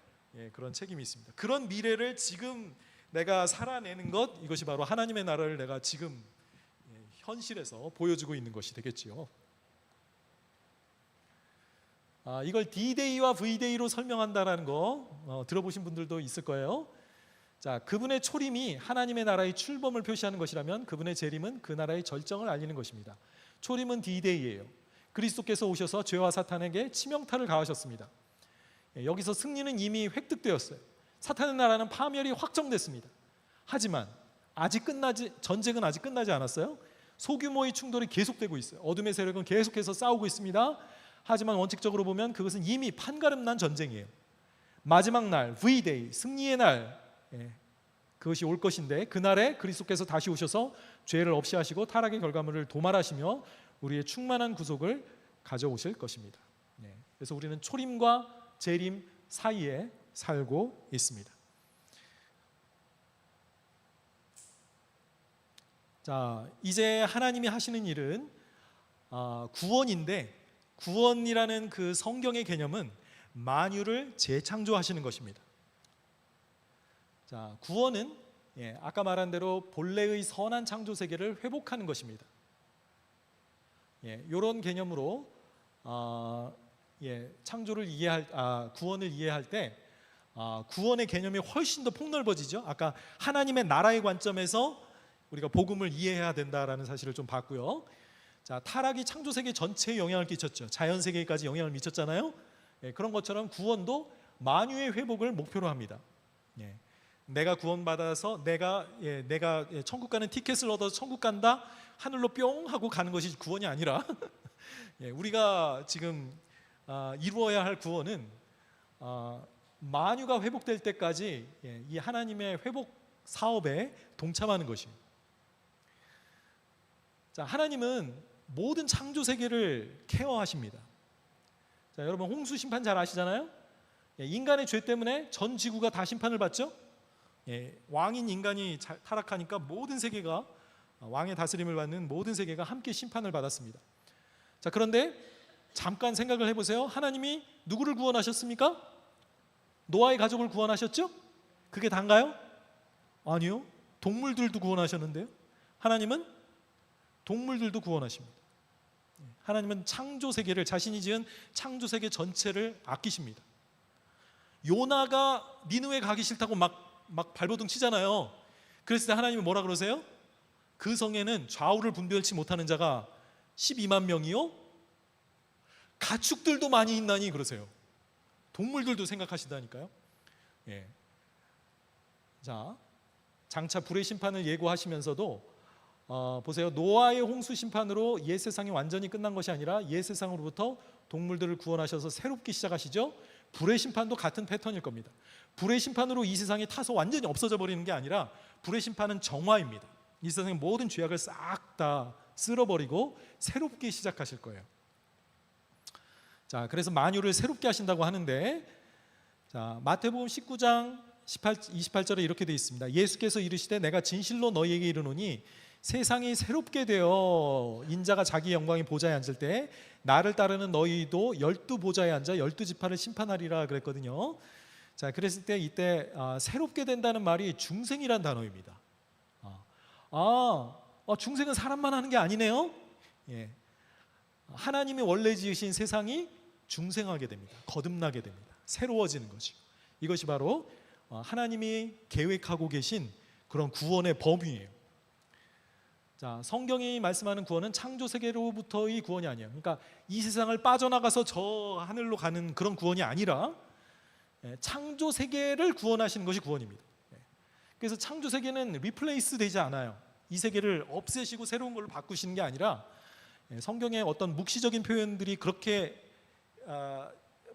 A: 그런 책임이 있습니다. 그런 미래를 지금 내가 살아내는 것, 이것이 바로 하나님의 나라를 내가 지금 현실에서 보여주고 있는 것이 되겠지요. 이걸 D-Day와 V-Day로 설명한다라는 거 들어보신 분들도 있을 거예요. 자, 그분의 초림이 하나님의 나라의 출범을 표시하는 것이라면 그분의 재림은 그 나라의 절정을 알리는 것입니다. 초림은 D-Day예요. 그리스도께서 오셔서 죄와 사탄에게 치명타를 가하셨습니다. 여기서 승리는 이미 획득되었어요. 사탄의 나라는 파멸이 확정됐습니다. 하지만 전쟁은 아직 끝나지 않았어요. 소규모의 충돌이 계속되고 있어요. 어둠의 세력은 계속해서 싸우고 있습니다. 하지만 원칙적으로 보면 그것은 이미 판가름난 전쟁이에요. 마지막 날, V-Day, 승리의 날, 그것이 올 것인데 그날에 그리스도께서 다시 오셔서 죄를 없이 하시고 타락의 결과물을 도말하시며 우리의 충만한 구속을 가져오실 것입니다. 그래서 우리는 초림과 재림 사이에 살고 있습니다. 자, 이제 하나님이 하시는 일은 구원인데, 구원이라는 그 성경의 개념은 만유를 재창조하시는 것입니다. 자, 구원은 아까 말한 대로 본래의 선한 창조 세계를 회복하는 것입니다. 이런 개념으로 창조를 구원을 이해할 때 구원의 개념이 훨씬 더 폭넓어지죠. 아까 하나님의 나라의 관점에서 우리가 복음을 이해해야 된다라는 사실을 좀 봤고요. 자, 타락이 창조 세계 전체에 영향을 끼쳤죠. 자연 세계까지 영향을 미쳤잖아요. 그런 것처럼 구원도 만유의 회복을 목표로 합니다. 내가 구원받아서 내가 천국 가는 티켓을 얻어서 천국 간다, 하늘로 뿅 하고 가는 것이 구원이 아니라 우리가 지금 이루어야 할 구원은 만유가 회복될 때까지 이 하나님의 회복 사업에 동참하는 것입니다. 자, 하나님은 모든 창조 세계를 케어하십니다. 자, 여러분 홍수 심판 잘 아시잖아요. 인간의 죄 때문에 전 지구가 다 심판을 받죠. 왕인 인간이 타락하니까 모든 세계가, 왕의 다스림을 받는 모든 세계가 함께 심판을 받았습니다. 자, 그런데 잠깐 생각을 해보세요. 하나님이 누구를 구원하셨습니까? 노아의 가족을 구원하셨죠? 그게 다인가요? 아니요. 동물들도 구원하셨는데요. 하나님은 동물들도 구원하십니다. 하나님은 창조 세계를, 자신이 지은 창조 세계 전체를 아끼십니다. 요나가 니느웨 가기 싫다고 막 발버둥 치잖아요. 그랬을 때 하나님은 뭐라 그러세요? 그 성에는 좌우를 분별치 못하는 자가 12만 명이요, 가축들도 많이 있나니 그러세요. 동물들도 생각하신다니까요. 자, 장차 불의 심판을 예고하시면서도 보세요. 노아의 홍수 심판으로 옛 세상이 완전히 끝난 것이 아니라 옛 세상으로부터 동물들을 구원하셔서 새롭게 시작하시죠. 불의 심판도 같은 패턴일 겁니다. 불의 심판으로 이 세상이 타서 완전히 없어져 버리는 게 아니라 불의 심판은 정화입니다. 이 세상의 모든 죄악을 싹 다 쓸어버리고 새롭게 시작하실 거예요. 자, 그래서 만유를 새롭게 하신다고 하는데, 자, 마태복음 19장 28절에 이렇게 되어 있습니다. 예수께서 이르시되 내가 진실로 너희에게 이르노니 세상이 새롭게 되어 인자가 자기 영광의 보좌에 앉을 때 나를 따르는 너희도 12보좌에 앉아 12지파를 심판하리라 그랬거든요. 자, 그랬을 때 이때 새롭게 된다는 말이 중생이란 단어입니다. 중생은 사람만 하는 게 아니네요. 하나님이 원래 지으신 세상이 중생하게 됩니다. 거듭나게 됩니다. 새로워지는 거죠. 이것이 바로 하나님이 계획하고 계신 그런 구원의 범위예요. 자, 성경이 말씀하는 구원은 창조 세계로부터의 구원이 아니에요. 그러니까 이 세상을 빠져나가서 저 하늘로 가는 그런 구원이 아니라 창조 세계를 구원하시는 것이 구원입니다. 그래서 창조 세계는 리플레이스 되지 않아요. 이 세계를 없애시고 새로운 걸로 바꾸시는 게 아니라, 성경의 어떤 묵시적인 표현들이 그렇게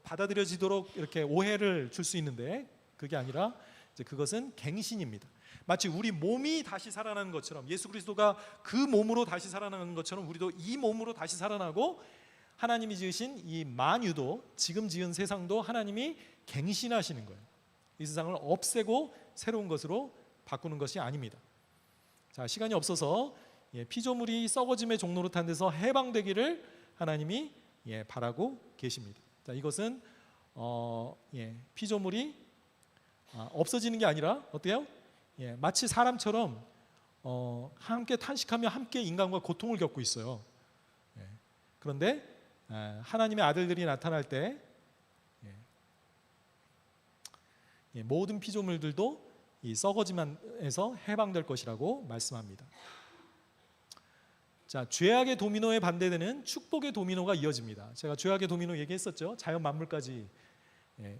A: 받아들여지도록 이렇게 오해를 줄 수 있는데, 그게 아니라 이제 그것은 갱신입니다. 마치 우리 몸이 다시 살아나는 것처럼, 예수 그리스도가 그 몸으로 다시 살아나는 것처럼 우리도 이 몸으로 다시 살아나고, 하나님이 지으신 이 만유도, 지금 지은 세상도 하나님이 갱신하시는 거예요. 이 세상을 없애고 새로운 것으로 바꾸는 것이 아닙니다. 자, 시간이 없어서 피조물이 썩어짐의 종로로 탄 데서 해방되기를 하나님이 바라고 계십니다. 자, 이것은 피조물이 없어지는 게 아니라 어때요? 마치 사람처럼 함께 탄식하며 함께 인간과 고통을 겪고 있어요. 그런데 하나님의 아들들이 나타날 때 모든 피조물들도 이 썩어짐에서 해방될 것이라고 말씀합니다. 자, 죄악의 도미노에 반대되는 축복의 도미노가 이어집니다. 제가 죄악의 도미노 얘기했었죠. 자연 만물까지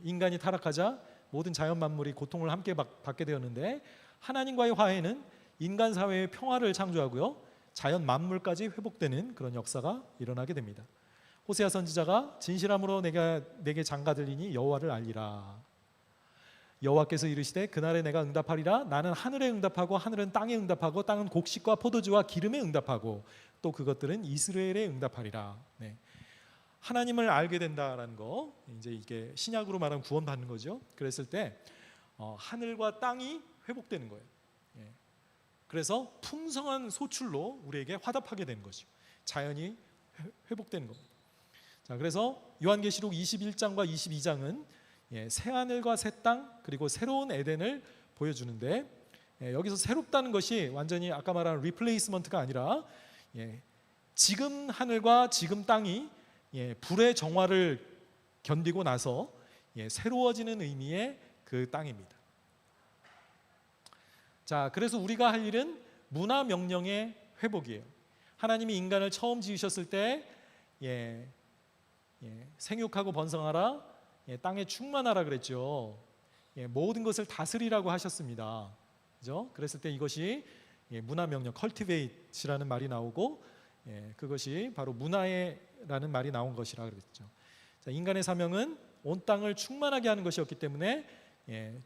A: 인간이 타락하자 모든 자연 만물이 고통을 함께 받게 되었는데, 하나님과의 화해는 인간 사회의 평화를 창조하고요, 자연 만물까지 회복되는 그런 역사가 일어나게 됩니다. 호세아 선지자가 진실함으로 내게 장가 들리니 여호와를 알리라. 여호와께서 이르시되 그날에 내가 응답하리라. 나는 하늘에 응답하고 하늘은 땅에 응답하고 땅은 곡식과 포도주와 기름에 응답하고 또 그것들은 이스라엘에 응답하리라. 하나님을 알게 된다라는 거, 이제 이게 신약으로 말하면 구원받는 거죠. 그랬을 때 하늘과 땅이 회복되는 거예요. 그래서 풍성한 소출로 우리에게 화답하게 되는 것이고 자연이 회복되는 겁니다. 자, 그래서 요한계시록 21장과 22장은 새하늘과 새 땅 그리고 새로운 에덴을 보여주는데, 여기서 새롭다는 것이 완전히 아까 말한 리플레이스먼트가 아니라 지금 하늘과 지금 땅이 불의 정화를 견디고 나서 새로워지는 의미의 그 땅입니다. 자, 그래서 우리가 할 일은 문화 명령의 회복이에요. 하나님이 인간을 처음 지으셨을 때 생육하고 번성하라, 땅에 충만하라 그랬죠. 모든 것을 다스리라고 하셨습니다. 그죠? 그랬을 때 이것이 문화 명령, cultivate라는 말이 나오고, 그것이 바로 문화라는 말이 나온 것이라 그랬죠. 자, 인간의 사명은 온 땅을 충만하게 하는 것이었기 때문에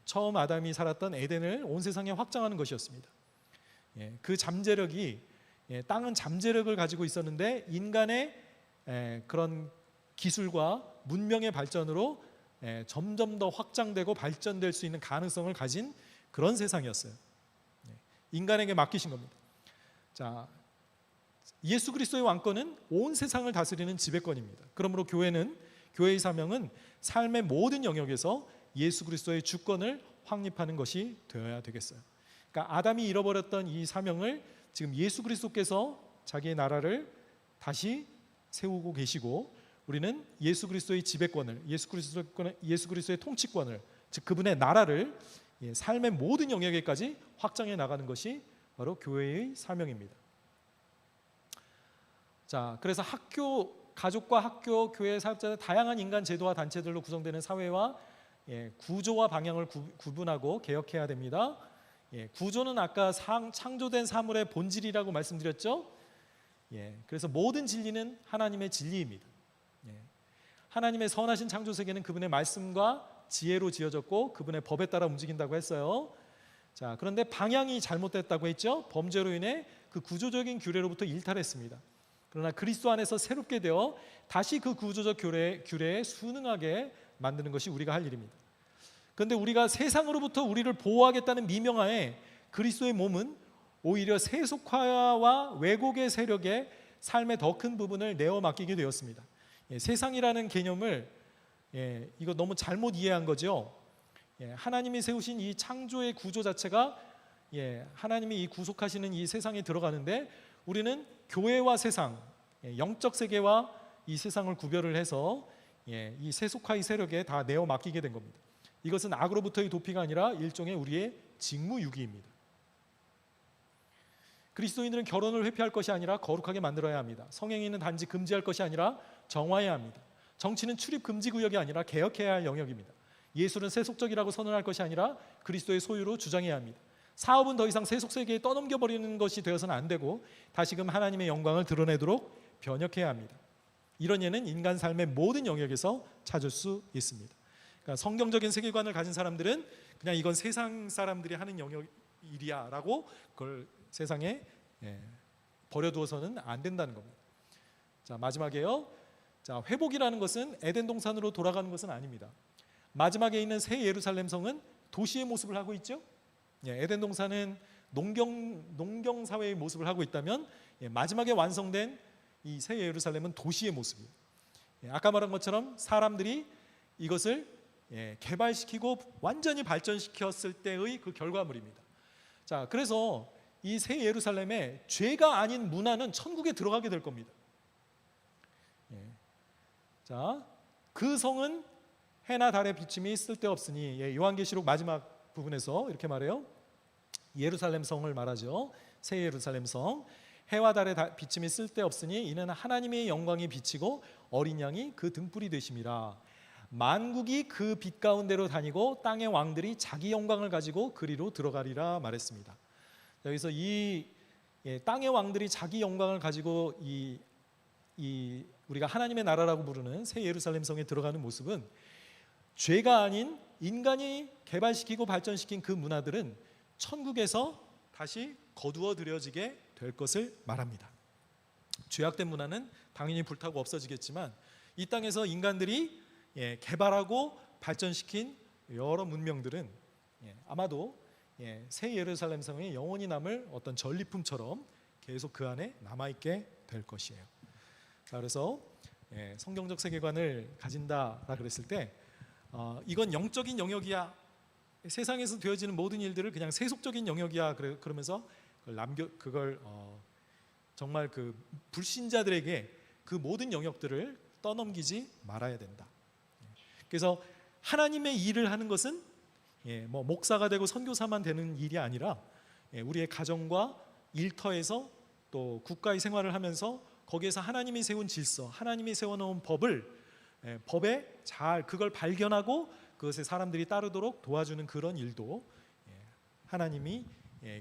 A: 처음 아담이 살았던 에덴을 온 세상에 확장하는 것이었습니다. 그 잠재력이, 땅은 잠재력을 가지고 있었는데 인간의 그런 기술과 문명의 발전으로 점점 더 확장되고 발전될 수 있는 가능성을 가진 그런 세상이었어요. 인간에게 맡기신 겁니다. 자, 예수 그리스도의 왕권은 온 세상을 다스리는 지배권입니다. 그러므로 교회의 사명은 삶의 모든 영역에서 예수 그리스도의 주권을 확립하는 것이 되어야 되겠어요. 그러니까 아담이 잃어버렸던 이 사명을 지금 예수 그리스도께서 자기의 나라를 다시 세우고 계시고, 우리는 예수 그리스도의 지배권을, 예수 그리스도의 통치권을, 즉 그분의 나라를 삶의 모든 영역에까지 확장해 나가는 것이 바로 교회의 사명입니다. 자, 그래서 가족과 학교, 교회 사역자들, 다양한 인간 제도와 단체들로 구성되는 사회와 구조와 방향을 구분하고 개혁해야 됩니다. 구조는 아까 창조된 사물의 본질이라고 말씀드렸죠. 그래서 모든 진리는 하나님의 진리입니다. 하나님의 선하신 창조 세계는 그분의 말씀과 지혜로 지어졌고 그분의 법에 따라 움직인다고 했어요. 자, 그런데 방향이 잘못됐다고 했죠. 범죄로 인해 그 구조적인 규례로부터 일탈했습니다. 그러나 그리스도 안에서 새롭게 되어 다시 그 구조적 규례에 순응하게 만드는 것이 우리가 할 일입니다. 그런데 우리가 세상으로부터 우리를 보호하겠다는 미명하에 그리스도의 몸은 오히려 세속화와 왜곡의 세력에 삶의 더 큰 부분을 내어 맡기게 되었습니다. 세상이라는 개념을 이거 너무 잘못 이해한 거죠. 하나님이 세우신 이 창조의 구조 자체가 하나님이 이 구속하시는 이 세상에 들어가는데, 우리는 교회와 세상, 영적 세계와 이 세상을 구별을 해서 이 세속화의 세력에 다 내어 맡기게 된 겁니다. 이것은 악으로부터의 도피가 아니라 일종의 우리의 직무유기입니다. 그리스도인들은 결혼을 회피할 것이 아니라 거룩하게 만들어야 합니다. 성행위는 단지 금지할 것이 아니라 정화해야 합니다. 정치는 출입 금지 구역이 아니라 개혁해야 할 영역입니다. 예술은 세속적이라고 선언할 것이 아니라 그리스도의 소유로 주장해야 합니다. 사업은 더 이상 세속 세계에 떠넘겨버리는 것이 되어서는 안 되고 다시금 하나님의 영광을 드러내도록 변혁해야 합니다. 이런 예는 인간 삶의 모든 영역에서 찾을 수 있습니다. 그러니까 성경적인 세계관을 가진 사람들은 그냥 이건 세상 사람들이 하는 영역 일이야 라고 그걸 세상에 버려두어서는 안 된다는 겁니다. 자, 마지막에요. 자, 회복이라는 것은 에덴 동산으로 돌아가는 것은 아닙니다. 마지막에 있는 새 예루살렘 성은 도시의 모습을 하고 있죠. 에덴 동산은 농경 사회의 모습을 하고 있다면 마지막에 완성된 이 새 예루살렘은 도시의 모습이에요. 아까 말한 것처럼 사람들이 이것을 개발시키고 완전히 발전시켰을 때의 그 결과물입니다. 자, 그래서 이 새 예루살렘에 죄가 아닌 문화는 천국에 들어가게 될 겁니다. 자, 그 성은 해나 달의 비침이 쓸데없으니, 요한계시록 마지막 부분에서 이렇게 말해요. 예루살렘 성을 말하죠. 새 예루살렘 성. 해와 달의 비침이 쓸데없으니 이는 하나님의 영광이 비치고 어린 양이 그 등불이 되심이라. 만국이 그 빛 가운데로 다니고 땅의 왕들이 자기 영광을 가지고 그리로 들어가리라 말했습니다. 여기서 이 땅의 왕들이 자기 영광을 가지고 우리가 하나님의 나라라고 부르는 새 예루살렘 성에 들어가는 모습은, 죄가 아닌 인간이 개발시키고 발전시킨 그 문화들은 천국에서 다시 거두어들여지게 될 것을 말합니다. 죄악된 문화는 당연히 불타고 없어지겠지만, 이 땅에서 인간들이 개발하고 발전시킨 여러 문명들은 아마도 새 예루살렘 성에 영원히 남을 어떤 전리품처럼 계속 그 안에 남아있게 될 것이에요. 자, 그래서 성경적 세계관을 가진다라 그랬을 때, 이건 영적인 영역이야, 세상에서 되어지는 모든 일들을 그냥 세속적인 영역이야, 그러면서 그걸 정말 그 불신자들에게 그 모든 영역들을 떠넘기지 말아야 된다. 그래서 하나님의 일을 하는 것은 뭐 목사가 되고 선교사만 되는 일이 아니라, 우리의 가정과 일터에서 또 국가의 생활을 하면서 거기에서 하나님이 세운 질서, 하나님이 세워놓은 법에 잘 그걸 발견하고 그것에 사람들이 따르도록 도와주는 그런 일도 하나님이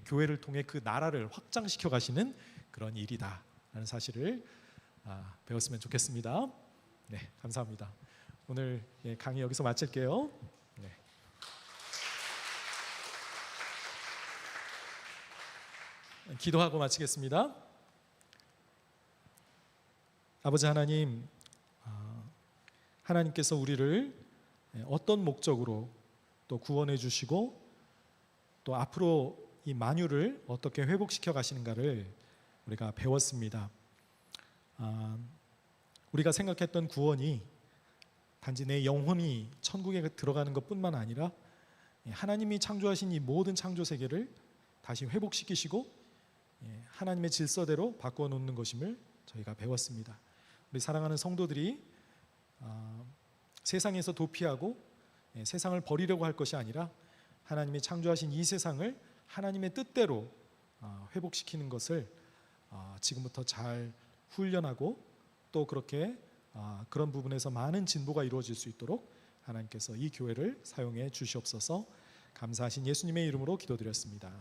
A: 교회를 통해 그 나라를 확장시켜 가시는 그런 일이다라는 사실을 배웠으면 좋겠습니다. 네, 감사합니다. 오늘 강의 여기서 마칠게요. 네. 기도하고 마치겠습니다. 아버지 하나님, 하나님께서 우리를 어떤 목적으로 또 구원해 주시고 또 앞으로 이 만유를 어떻게 회복시켜 가시는가를 우리가 배웠습니다. 우리가 생각했던 구원이 단지 내 영혼이 천국에 들어가는 것뿐만 아니라 하나님이 창조하신 이 모든 창조 세계를 다시 회복시키시고 하나님의 질서대로 바꾸어 놓는 것임을 저희가 배웠습니다. 우리 사랑하는 성도들이 세상에서 도피하고 세상을 버리려고 할 것이 아니라 하나님이 창조하신 이 세상을 하나님의 뜻대로 회복시키는 것을 지금부터 잘 훈련하고 또 그렇게 그런 부분에서 많은 진보가 이루어질 수 있도록 하나님께서 이 교회를 사용해 주시옵소서. 감사하신 예수님의 이름으로 기도드렸습니다.